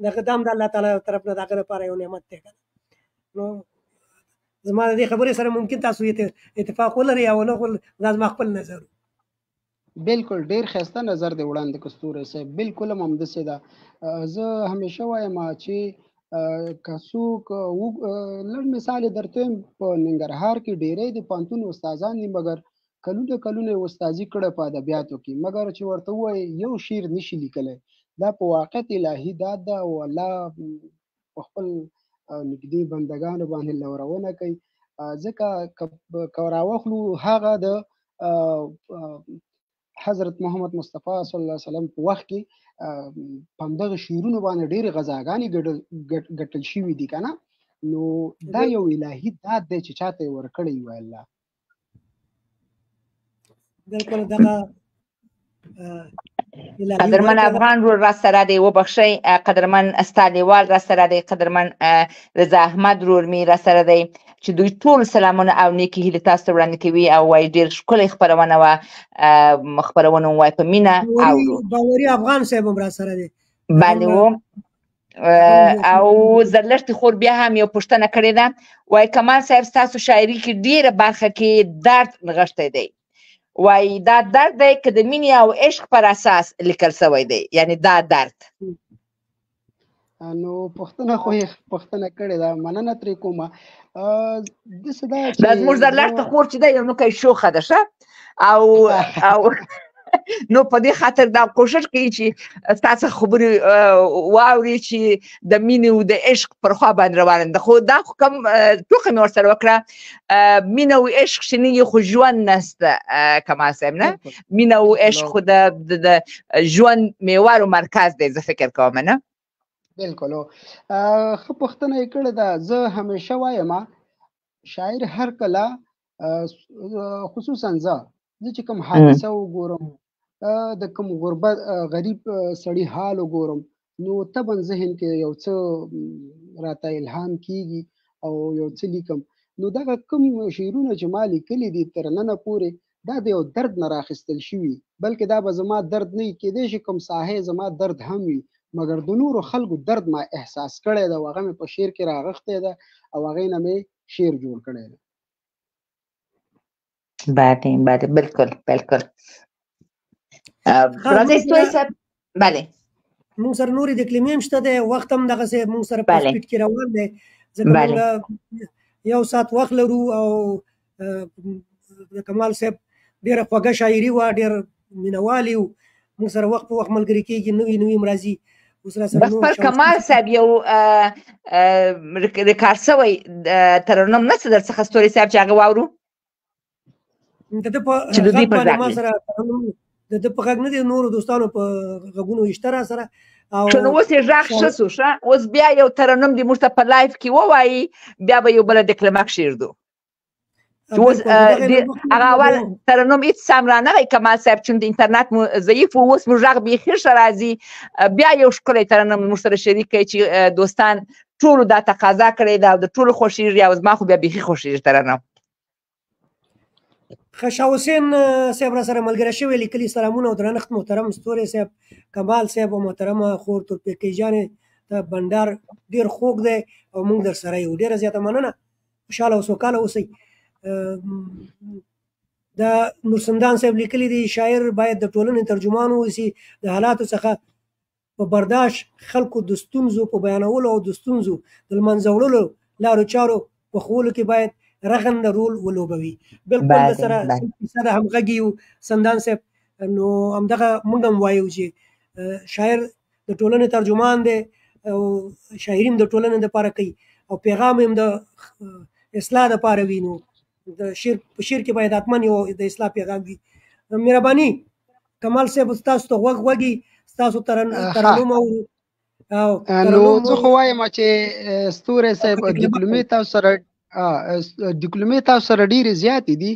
دغه دا هم د الله تعالی طرف نه د هغه لپاره یو نعمت دی. نو زما د دې خبرې سره ممکن تاسو اتفاق ولرئ یا ونه ولرئ، دا زما خپل نظر و.
بالکل ډېر ښایسته نظر دی وړاندې کړ ستوري صاحب. بالکل هم همداسې ده. زه همیشه وایم چې که څوک لږ مثال یې درته وایم په ننګرهار کې ډېری د پوهنتون استادان دي مګر کلونه یې استادي کړې په ادبیاتو کې، مګر چې ورته ووایي یو شعر نشي لیکلی، دا په واقعیت الهي داد ده او الله په خپل نږدې بندګانو باندې لورونه کوي. ځکه که راواخلو هغه د حضرت محمد مصطفی صلی الله علیه وسلم په وخت کې په همدغه شعرونو باندې ډېرې غذاګانې ګټل شوي دي که نه. نو دا یو الهي داد دی چې چاته یې ورکړی وي الله.
بالکل دغه
قدرمن افغان رور را سره دی، وبخښئ قدرمن ستا لیوال را سره دی، قدرمن رضا احمد رور مې را سره دی چې دوی ټول سلامونه او نیکې هیلې تاسو ته وړاندې کوي او وایي ډېر ښکلې خپرونه وه. خپرونه وایي په مینه اورو.
باوري افغان صاحب هم را سره دی.
بله و او زرلښتې خور بیا هم یو پوښتنه کړې ده، وایي کمال صاحب ستاسو شاعري کې ډېره برخه کې درد نغښتی دی، وایي دا درد دی که د مینې او عشق پر اساس لیکل شوی دی، یعنی دا درد.
نو پوښتنه خو یې پوښتنه کړې ده، مننه ترې کومه. داسې ده چې
دا زموږ زرلښته خور چې ده یو نوکی شوخه ده ښه او نو په دې خاطر دا کوشش کوي چې ستاسو خبرې واوري چې د مینې او د عشق پر خوا باندې روانه ده. خو دا خو کوم ټوکه مې ورسره وکړه، مینه او عشق شنیږي خو ژوند نسته کمال صاحب نه. مینه او عشق خو د ژوند محور او مرکز دی زه فکر کوم نه.
بالکل ښه پوښتنه یې کړې ده. زه همیشه وایم شاعر هر کله خصوصا زه چې کوم حادثه وګورم، د کوم غربت غریب سړي حال وګورم، نو طبعا ذهن کې یو څه راته الهام کیږي او یو څه لیکم. نو دغه کوم شعرونه چې ما لیکلي دي تر ننه پورې دا د یو درد نه راخیستل شوي، بلکې دا به زما درد نه وي، کیدای شي کوم ساحې زما درد هم وي، مګر د نورو خلکو درد ما احساس کړی ده او هغه مې په شعر کې راغښتی ده او هغې نه مې شعر جوړ کړی ده.
بله بله بالکل بالکل. راځئ ستوري صاحب. بله
موږ سره نورې د کلمې هم شته دی، وخت هم دغسې موږ سره په سپیډ کې روان دی، ځکه موږ 1 ساعت وخت لرو او د کمال صاحب ډېره خوږه شاعري وه، ډېر مینهوال یو، موږ سره وخت په وخت ملګري کېږي، نوي نوي هم راځي.
بس پر کمال صاحب یو ریکارډ شوی ترنم نشته در څخه ستوري صاحب چې هغه واورو؟
د ده په غږ باندې ما سره د ده په غږ نه دی، نورو دوستانو په غږونو یې شته را سره.
نو اوس یې غږ ښه شو ښه، اوس بیا یو ترنم دې موږ ته په لایف کې ووایي، بیا به یو بله ډکلمک شعر دو. اوس هغه اول ترنم هېڅ سم رانغی کمال صاحب، چون د انټرنټ مو ضعیف و، اوس موږ غږ بیخي ښه راځي. بیا یو ښکلی ترنم موږ سره شریک کړئ چې دوستان ټولو دا تقاضا کړې ده او د ټولو خوښېږي، او زما خو بیا بیخي خوښېږي ترنم.
شاه حسین صاحب را سره ملګری شوی، لیکلي سلامونه او درنښت محترم ستوري صاحب، کمال صاحب او محترمه خور تورپیکۍ جانې ته بنډار ډېر خوږ دی او موږ در سره یو. ډېره زیاته مننه، خوشحاله او سوکاله اوسئ. دا نورسمدان صاحب لیکلي دي شاعر باید د ټولنې ترجمان واوسي، د حالاتو څخه په برداشت خلکو د ستونزو په بیانولو او د ستونزو د لمنځه وړلو لارو چارو په ښوولو کې باید رغنده رول ولوبوي. بالکل د سره 100% همغږي یو سندان صاحب. نو همدغه موږ هم وایو چې شاعر د ټولنې ترجمان دی او شاعري هم د ټولنې دپاره کوي او پیغام هم د اصلاح دپاره وي. نو د شعر په شعر کې باید حتما یو د اصلاح پیغام وي. مهرباني کمال صاحب ستاسو ته غوږ ستاسو ترنم اورو.
نو زه خو وایم چې ستوري صاحب ډیپلومي تاسو سره ډېرې زیاتې دي.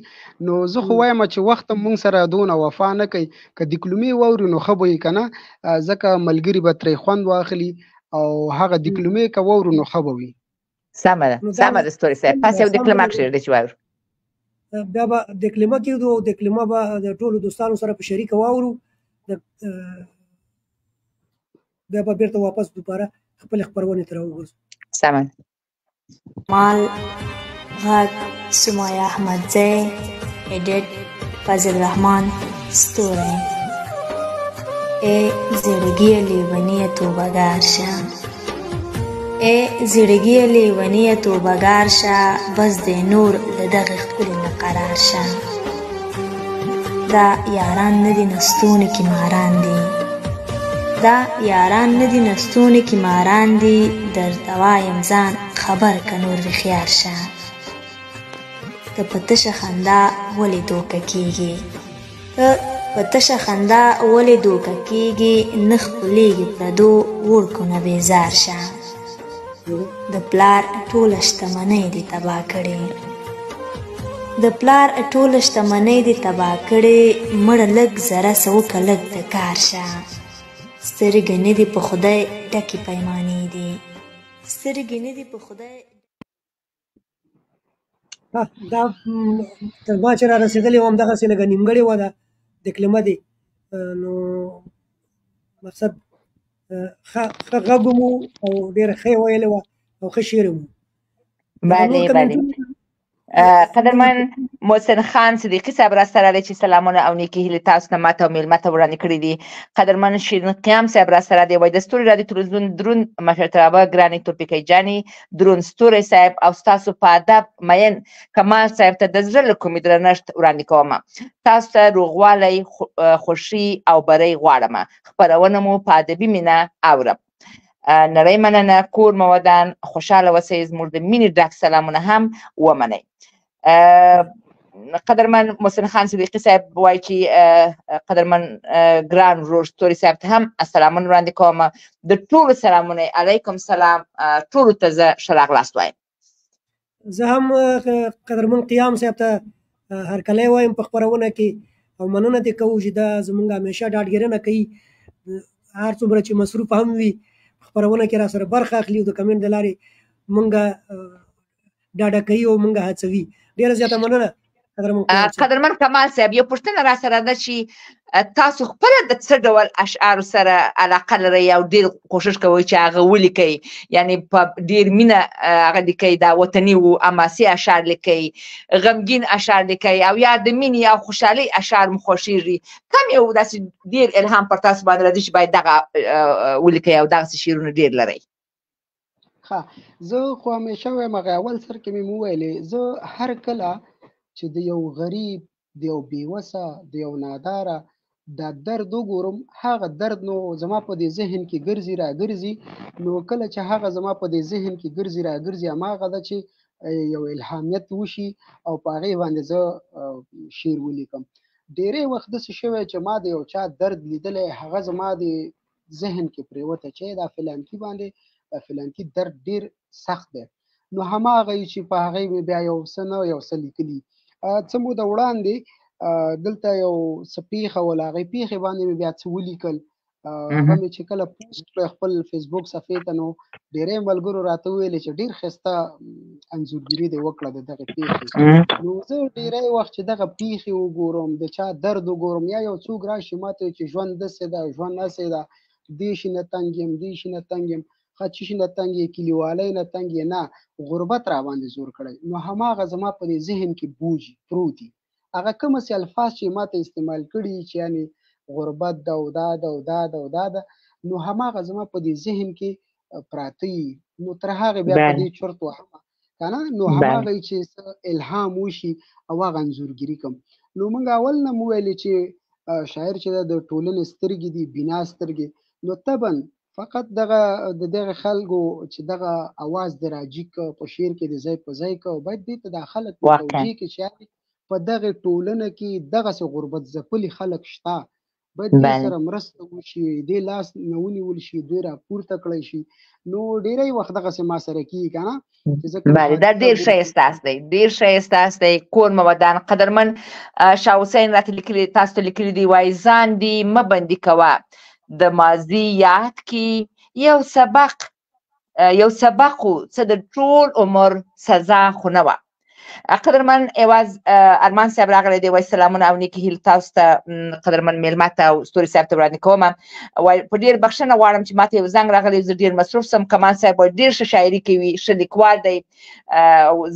نو زه خو وایم چې وخت مونږ سره دونه وفا نه کوي. که ډیپلومي واورو نو ښه به وي که نه، ځکه ملګري به ترې خوند واخلي او هغه ډیپلومي که واورو نو ښه به وي.
سمه ده ستوري صاحب. پس یو ډیکلما کښېږدئ چې واورو.
بیا به ډیکلما کېږدو او ډیکلما به د ټولو دوستانو سره په شریکه واورو. بیا به بیرته واپس دوباره خپلې خپرونې ته راوګرځو.
سمه ده.
مال غږ سمیه احمدزی، ایډیټ فضل الرحمن ستوری. ای زړګیه لیونیه توبهګار شه، ای زړګیه لیونیه توبهګار شه، بس دی نور له دغې ښکلې نه قرار شه. دا یاران نه دي نستونې کې ماران دي، دا یاران نه دي نستونې کې ماران دي، درته وایم ځان خبر که نور رخیار شه. ته په تشه خندا ولې دوکه کېږي، ته په تشه خندا ولې دوکه کېږي، نه ښکلېږي پردو وړکو نه بیزار شه. د پلار ټوله شتمنۍ دې تباه کړې، د پلار ټوله شتمنۍ دې تباه کړې، مړه لږ ذره څه وکړه لږ د کار شه. سترګې نه دي په خدای ډکې پیمانې دي، سترګې نه دي په خدای.
دا تر ما چې را رسېدلې وه همدغسې لږه نیمګړې وه دا ډیکلمه دې. نو مقصد ښه غږ مو او ډېره ښه یې ویلې وه او ښه شعر مو.
بله قدرمن محسن خان صدیقي صاحب راسته راغلی چې سلامونه او نیکې هیلې تاسو ته ماته او مېلمه ته وړاندې کړي دي. قدرمن شیرین قیام صاحب راسته راغلی وایي د ستوري رادیو تلویزیون دروند مشرتابه ګرانې تورپیکۍ جانې، دروند ستوری صاحب او ستاسو په ادب مین کمال صاحب ته د زړه له کومې درنښت وړاندې کوم. تاسو ته روغوالی، خوښي او بری غواړم. خپرونه مو په ادبي مینه اورم. نړۍ مننه، کور مو ودان، خوشحاله اوسئ. زموږ د مینې ډک سلامونه هم ومنئ. قدرمن محسن خان صدیقي صاحب وایي چې قدرمن ګران ورور ستوري صاحب ته هم سلامونه وړاندې کوم. د ټولو سلامونه علیکم سلام، ټولو ته زه ښه راغلاست وایم.
زه هم قدرمن قیام صاحب ته هرکلی وایم په خپرونه کې او مننه دې کوو چې دا زموږ همیشه ډاډګیرنه کوي. هر څومره چې مصروف هم وي خپرونه کې را سره برخه اخلي او د کمنټ د لارې مونږ ډاډه کوي او مونږ هڅوي. ډېره زیاته مننه
قدرمن کمال صاحب. یو پوښتنه را سره ده چې تاسو خپله د څه ډول اشعارو سره علاقه لرئ او ډېر کوښښ کوئ چې هغه ولیکئ؟ یعنې په ډېر مینه هغه لیکئ، دا وطني و حماسي اشعار لیکئ، غمګین اشعار لیکئ او یا د مینې او خوشحالۍ اشعار مو خوښېږي؟ کوم یو داسې ډېر الهام پر تاسو باندې راځي چې باید دغه ولیکئ او دغسې شعرونه ډېر لرئ؟
ښه، زه خو همیشه وایم هغه اول سر کې مې وویلې، زه هر کله چې د یو غریب، د یو بېوسه، د یو ناداره دا درد وګورم، هغه درد نو زما په دې ذهن کې ګرځي راګرځي. نو کله چې هغه زما په دې ذهن کې ګرځي راګرځي، هماغه ده چې یو الهامیت وشي او په هغې باندې زه شعر ولیکم. ډېری وخت داسې شوی چې ما د یو چا درد لیدلی، هغه زما د ذهن کې پرېوته چې دا فلانکي باندې فلانکي درد ډېر سخت دی. نو هماغه چې په هغې مې بیا یو څه نه یو څه لیکلي. څه موده وړاندې دلته یو څه پېښه وله، هغې پېښې باندې مې بیا څه ولیکل. هغه مې چې کله پوسټ کړی خپل فیسبوک صفحې ته، نو ډېری ملګرو راته وویلې چې ډېر ښایسته انځورګري دې وکړه د دغې پېښې. نو زه ډېری وخت چې دغه پېښې وګورم، د چا درد وګورم، یا یو څوک راشي ما ته چې ژوند داسې ده، ژوند هسې ده، دې شي نه تنګ یم، دې شي نه تنګ یم، ښه چې شي نه تنګ یې، کلیوالۍ نه تنګ یې، نه غربت را باندې زور کړی. نو هماغه زما په دې ذهن کې بوج پروت دي. هغه کوم الفاظ چې ما ته استعمال کړي چې یعنې غربت ده او دا ده او دا ده او دا ده، نو هماغه زما په دې ذهن کې پراته وي. نو تر هغې بیا په دې چرت وهمه که نه، نو هماغه چې څه الهام وشي او هغه انځورګري کړم. نو موږ اول نه مو ویلې چې شاعر چې دا د ټولنې سترګې دي، بنا سترګې، نو طبعا فقط دغه د دغه خلکو چې دغه اواز د راجي که په شعر کې د ځای په ځای که او باید دې ته دا خلک متوجه کړي چې په دغه ټولنه کې دغسې غربت ځپلي خلک شته، باید دې سره مرسته وشي، دې لاس نه ونیول شي، دوی راپورته کړی شي. نو ډېری وخت دغسې ما سره کېږي که نه.
بله دا ډېر ښایسته است دی، ډېر ښایسته است دی. کور مه ودان. قدرمن شاه حسین راته لیکلي، تاسو ته لیکلي دي، وایي ځان دې مه بندي کوه، د ماضي یاد کې یو سبق و څه د ټول عمر سزا خو نه وه. قدرمن ایواز ارمان صاحب راغلی دی، وایي سلامونه او نیکې هیلې تاسو ته قدرمن میلمه ته او ستوري صاحب ته وړاندې کوم. وایي په ډېر بخښنه غواړم چې ماته یو زنګ راغلی، زه ډېر مصروف سم. کمان صاحب وایي ډېر ښه شاعري کوي، ښه لیکوال دی،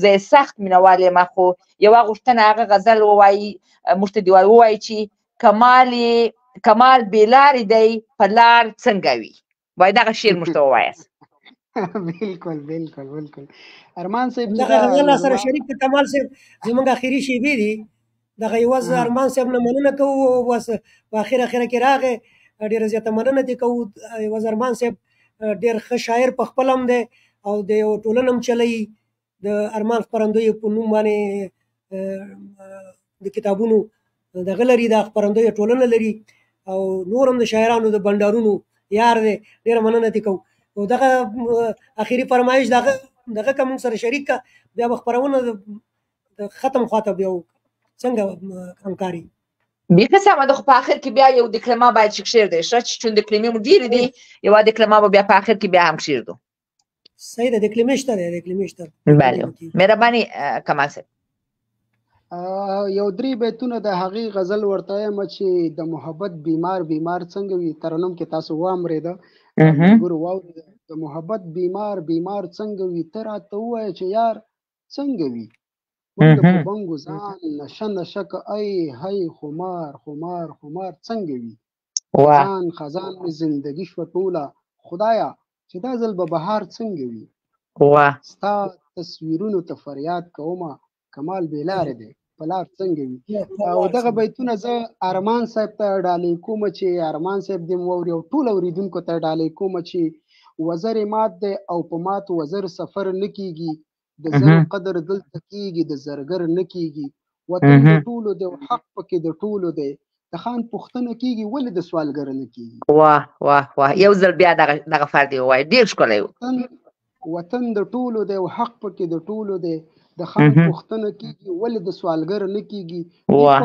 زه یې سخت مینهوال یم. خو یوه غوښتنه هغه غزل ووایي، موږ ته دې ووایي چې کمال بې لارې دی په لار څنګه وي. وایي دغه شعر موږ ته ووایاست.
بالکل بالکل بالکل ارمان صاحب
دغه غزل سره شریک د کمال صاحب زموږ اخري شیبې دي. دغه یوز ارمان صاحب نه مننه کوو، بس په اخره کې راغی، ډېره زیاته مننه دې کوو. یوز ارمان صاحب ډېر ښه شاعر په خپل هم دی او د یو ټولنه هم چلوي. د ارمان خپرندوی په نوم باندې د کتابونو دغه لري، دا خپرندوی ټولنه لري او نور هم د شاعرانو د بنډارونو یار دی. ډېره مننه دې کوو. او دغه اخري فرمایش دغه که موږ سره شریک که بیا به خپرونه د ختم خواته بیا څنګه همکاري
بیخي سمه ده. خو په آخر کې بیا یو دکلمه باید چې کښېږدی ښه، چون دکلمې مو ډېرې دي، یوه دکلمه به بیا په آخر کې بیا هم کښېږدو.
صحیح ده، دکلمې شته دی، دکلمې شته.
بله مهرباني کمال صاحب.
یو درې بیتونه د هغې غزل ورته یم چې د محبت بیمار څنګه وي. ترنم کې تاسو واورېده، ملګرو واورېده، د محبت بیمار څنګه وي، ته راته ووایه چې یار څنګه وي. موږ په بنګو ځان نشه که ای هی خمار څنګه وي. خزان مې زندګي شوه ټوله، خدایه چې دا ځل به بهار څنګه وي. ستا تصویرونو ته فریاد کومه، کمال بې لارې دی په لار څنګه وي. او دغه بیتونه زه ارمان صاحب ته ډالۍ کوم چې ارمان صاحب دې م واوري او ټول اورېدونکو ته ډالۍ کوم چې وزر مات دی او په مات وزر سفر نه کېږي، د زر قدر دلته کېږي د زرګر نه کېږي. وطن د ټولو دی او حق پکې د ټولو دی، د خان پوښتنه کېږي ولې د سوالګر نه کېږي.
واه یو ځل بیا دغه فرد یې ووایي، ډېر ښکلی و.
وطن د ټولو دی او حق پکې د ټولو دی، د خان پوښتنه کېږي ولې د سوالګر نه کېږي.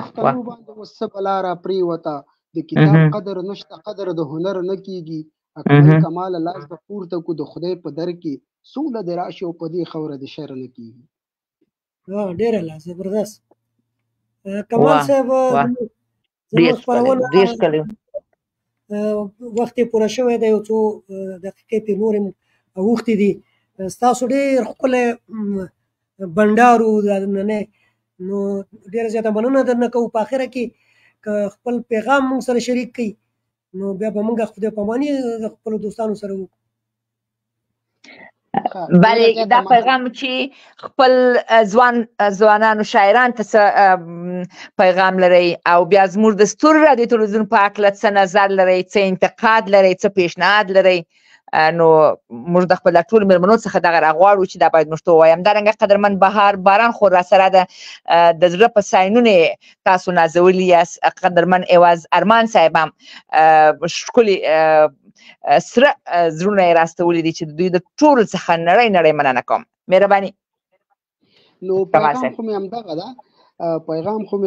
پښتنو باندې اوس څه بلا را پرېوته، د کتاب قدر نشته قدر د هنر نه کېږي. اکمل کمال لاس د پورته کو د خدای په در کې، سوله د راشي او په دې خوره د شر نه کېږي.
ډېره لا زبردست کمال صاحب.
ډېر ښکلی
وخت یې پوره شوی دی، یو څو دقیقې پرې نورې اوښتې دي. ستاسو ډېر ښکلی بنډار و دا نننی، نو ډېره زیاته مننه درنه کوو. په آخره کې که خپل پیغام موږ سره شریک کړي نو بیا به موږ خدای پاماني د خپلو دوستانو سره وکړو.
بله دا پیغام چې خپل ځوانانو شاعران ته څه پیغام لرئ او بیا زموږ د ستوري راډیو تلویزیون په هکله څه نظر لرئ، څه انتقاد لرئ، څه پیشنهاد لرئ، نو موږ د خپل ټولو مېلمنو څخه دغه راغواړو چې دا باید موږ ته ووایم. همدارنګه قدرمن بهار باران خور راسره ده، د زړه په ساینونه تاسو نازولي یاست. قدرمن ایواز ارمان صاحب هم ښکلي سره زړونه یې راستولي دي چې د دوی د ټولو څخه نړۍ مننه کوم. مهرباني.
نو پیغام خو مې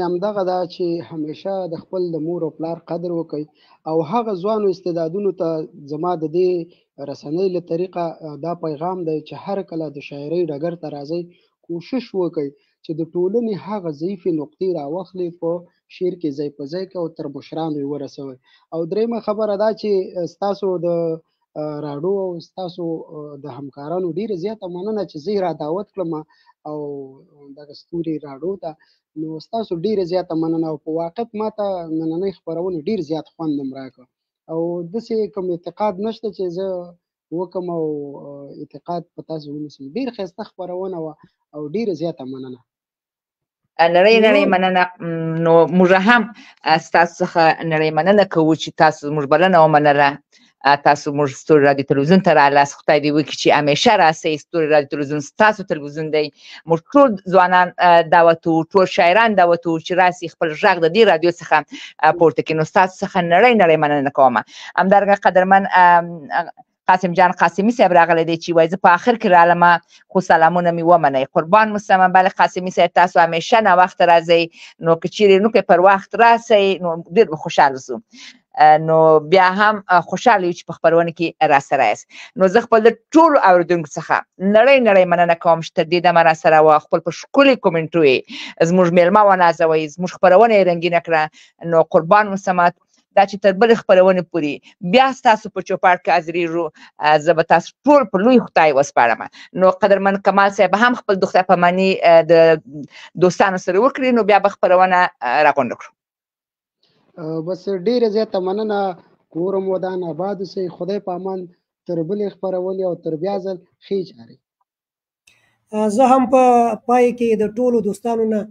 همدغه ده چې همیشه د خپل د مور او پلار قدر وکړئ او هغه ځوانو استعدادونو ته زما د دې رسنۍ له طریقه دا پیغام دی چې هر کله د شاعرۍ ډګر ته راځئ کوشش وکړئ چې د ټولنې هغه ضعیفې نقطې راواخلئ، په شعر کې ځای په ځای کې او تر مشرانو یې ورسوئ. او درېیمه خبره دا چې ستاسو د راډیو او ستاسو د همکارانو ډېره زیاته مننه چې زه یې را دعوت کړم او دغه ستوري راډیو ته، نو ستاسو ډېره زیاته مننه. او په واقعیت ما ته نننۍ خپرونه ډېر زیات خوند هم راکړ او داسې کوم اعتقاد نشته چې زه وکم او اعتقاد په تاسو ونیسم. ډېر ښایسته خپرونه وه او ډېره زیاته مننه.
نړۍ مننه. نو موږ هم ستاسو څخه نړۍ مننه کوو چې تاسو زموږ بلنه ومنله، تاسو موږ ستوري رادیو تلویزیون ته رالاست. خدای دې وکړي چې همیشه راسئ. ستوري رادیو تلویزیون ستاسو تلویزیون دی. موږ ټول ځوانان دعوت وو، ټول شاعران دعوت وو چې راسئ خپل غږ د دې رادیو څخه پورته کړي. نو ستاسو څخه نړۍ مننه کوم. همدارنګه قدرمن قاسم جان قاسمي صاحب راغلی دی چې وایي زه په آخر کې رالمه خو سلامونه مې ومنئ. قربان مسلمه. بله قاسمي صاحب تاسو همیشه ناوخته راځئ، نو که چیرې نو که پر وخت راسئ نو ډېر به خوشحاله شو. نو بیا هم خوشحاله یو چې په خپرونه کې راسره یاست. نو زه خپل د ټولو اورېدونکو څخه نړۍ مننه کوم چې تر دې دمه راسره وه. خپل په ښکلي کومنټو یې زموږ میلمه ونازوئ، زموږ خپرونه یې رنګینه کړه. نو قربان مسلمه دا چې تر بلې خپرونې پورې بیا ستاسو په چوپاټ کې حاضرېږو، زه به تاسو ټول په لوی خدای وسپارم. نو قدرمن کمال صاحب هم خپل د خدای پاماني د دوستانو سره وکړي، نو بیا به خپرونه راغونډه کړو.
بس ډېره زیاته مننه. کور مو ودان آباد اوسئ. خدای په امان. تر بلې خپرونې او تر بیا ځل ښې چارې.
زه هم په پای کې د ټولو دوستانو نه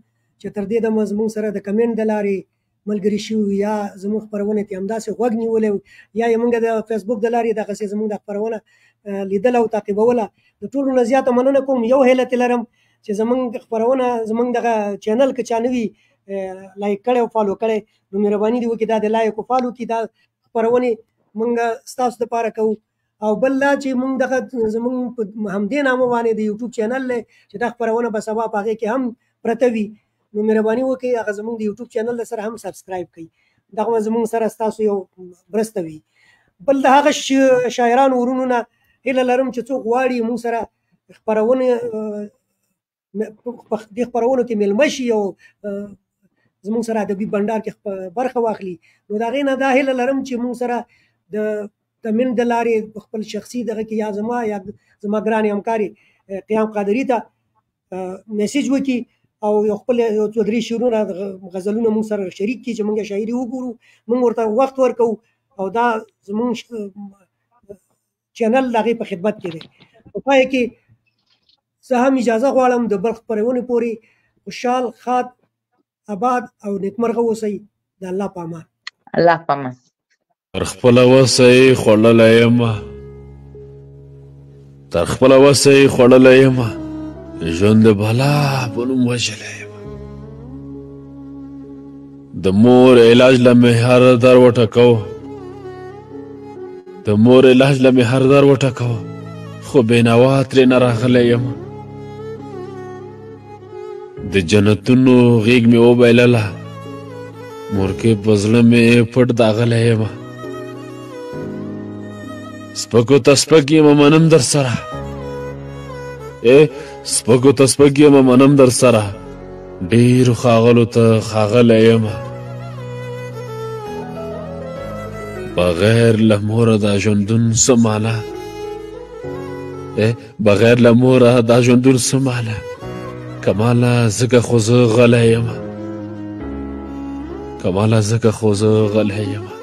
چې تر دې دمه زموږ سره د کمنټ د لارې ملګري شوي یا زموږ خپرونې ته همداسې غوږ نیولی یا یې موږ د فیسبوک د لارې دغسې زموږ د خپرونه لیدله او تعقیبوله، د ټولو نه زیاته مننه کوم. یو هیله ترې لرم چې زموږ خپرونه زموږ دغه چینل که چا نه وي لایک کړی او فالو کړی، نو مهرباني دې وکړي دا د لایک او فالو کړي. دا خپرونې موږ ستاسو دپاره کوو. او بل دا چې موږ دغه زموږ په همدې نامه باندې د یوټیوب چینل دی چې دا خپرونه به سبا په هغې کې هم پرته وي، نو مهرباني وکړئ هغه زموږ د یوټیوب چینل سره هم سبسکرایب کړئ. دغه زموږ سره ستاسو یو مرسته وي. بل د هغه شاعرانو ورونو نه هیله لرم چې څوک غواړي موږ سره خپرونې دې خپرونو کې میلمه شي او زموږ سره ادبي بنډار کې برخه واخلي، نو د هغې نه دا هیله لرم چې موږ سره د کمنټ د لارې خپل شخصي دغه کې یا زما ګرانې همکارې قیام قادري ته میسیج وکړي او یو خپل یو څو درې شعرونه غزلونه موږ سره شریک کړي چې موږ شاعري وګورو، موږ ورته وخت ورکوو او دا زموږ چینل د هغې په خدمت کې دی. په پای کې زه هم اجازه غواړم د بل خپرونې پورې خوشحال ښاد آباد او نیکمرغه اوسئ. د الله په امان.
الله په امان.
تر خپله وسه یې خوړلی یمه، تر خپله وسه یې خوړلی یمه، ژوند د بلا په نوم وژلی یمه. د مور علاج له مې هر در وټکوه، د مور علاج له مې هر در وټکوه، خو بېنوا ترې نه راغلی یمه. د جنتونو غېږ مې وبایلله، مورکې په زړه مې پټ داغلی یمه. سپکو ته سپک یمه منم در سره، سپکو ته سپک یمه منم در سره، ډېرو ښاغلو ته ښاغلی یمه. بغیر له موره دا ژوندون څه مانا، بغیر له موره دا ژوندون څه مانا، کماله ځکه خو زه غلی یمه، کماله ځکه خو زه غلی یمه.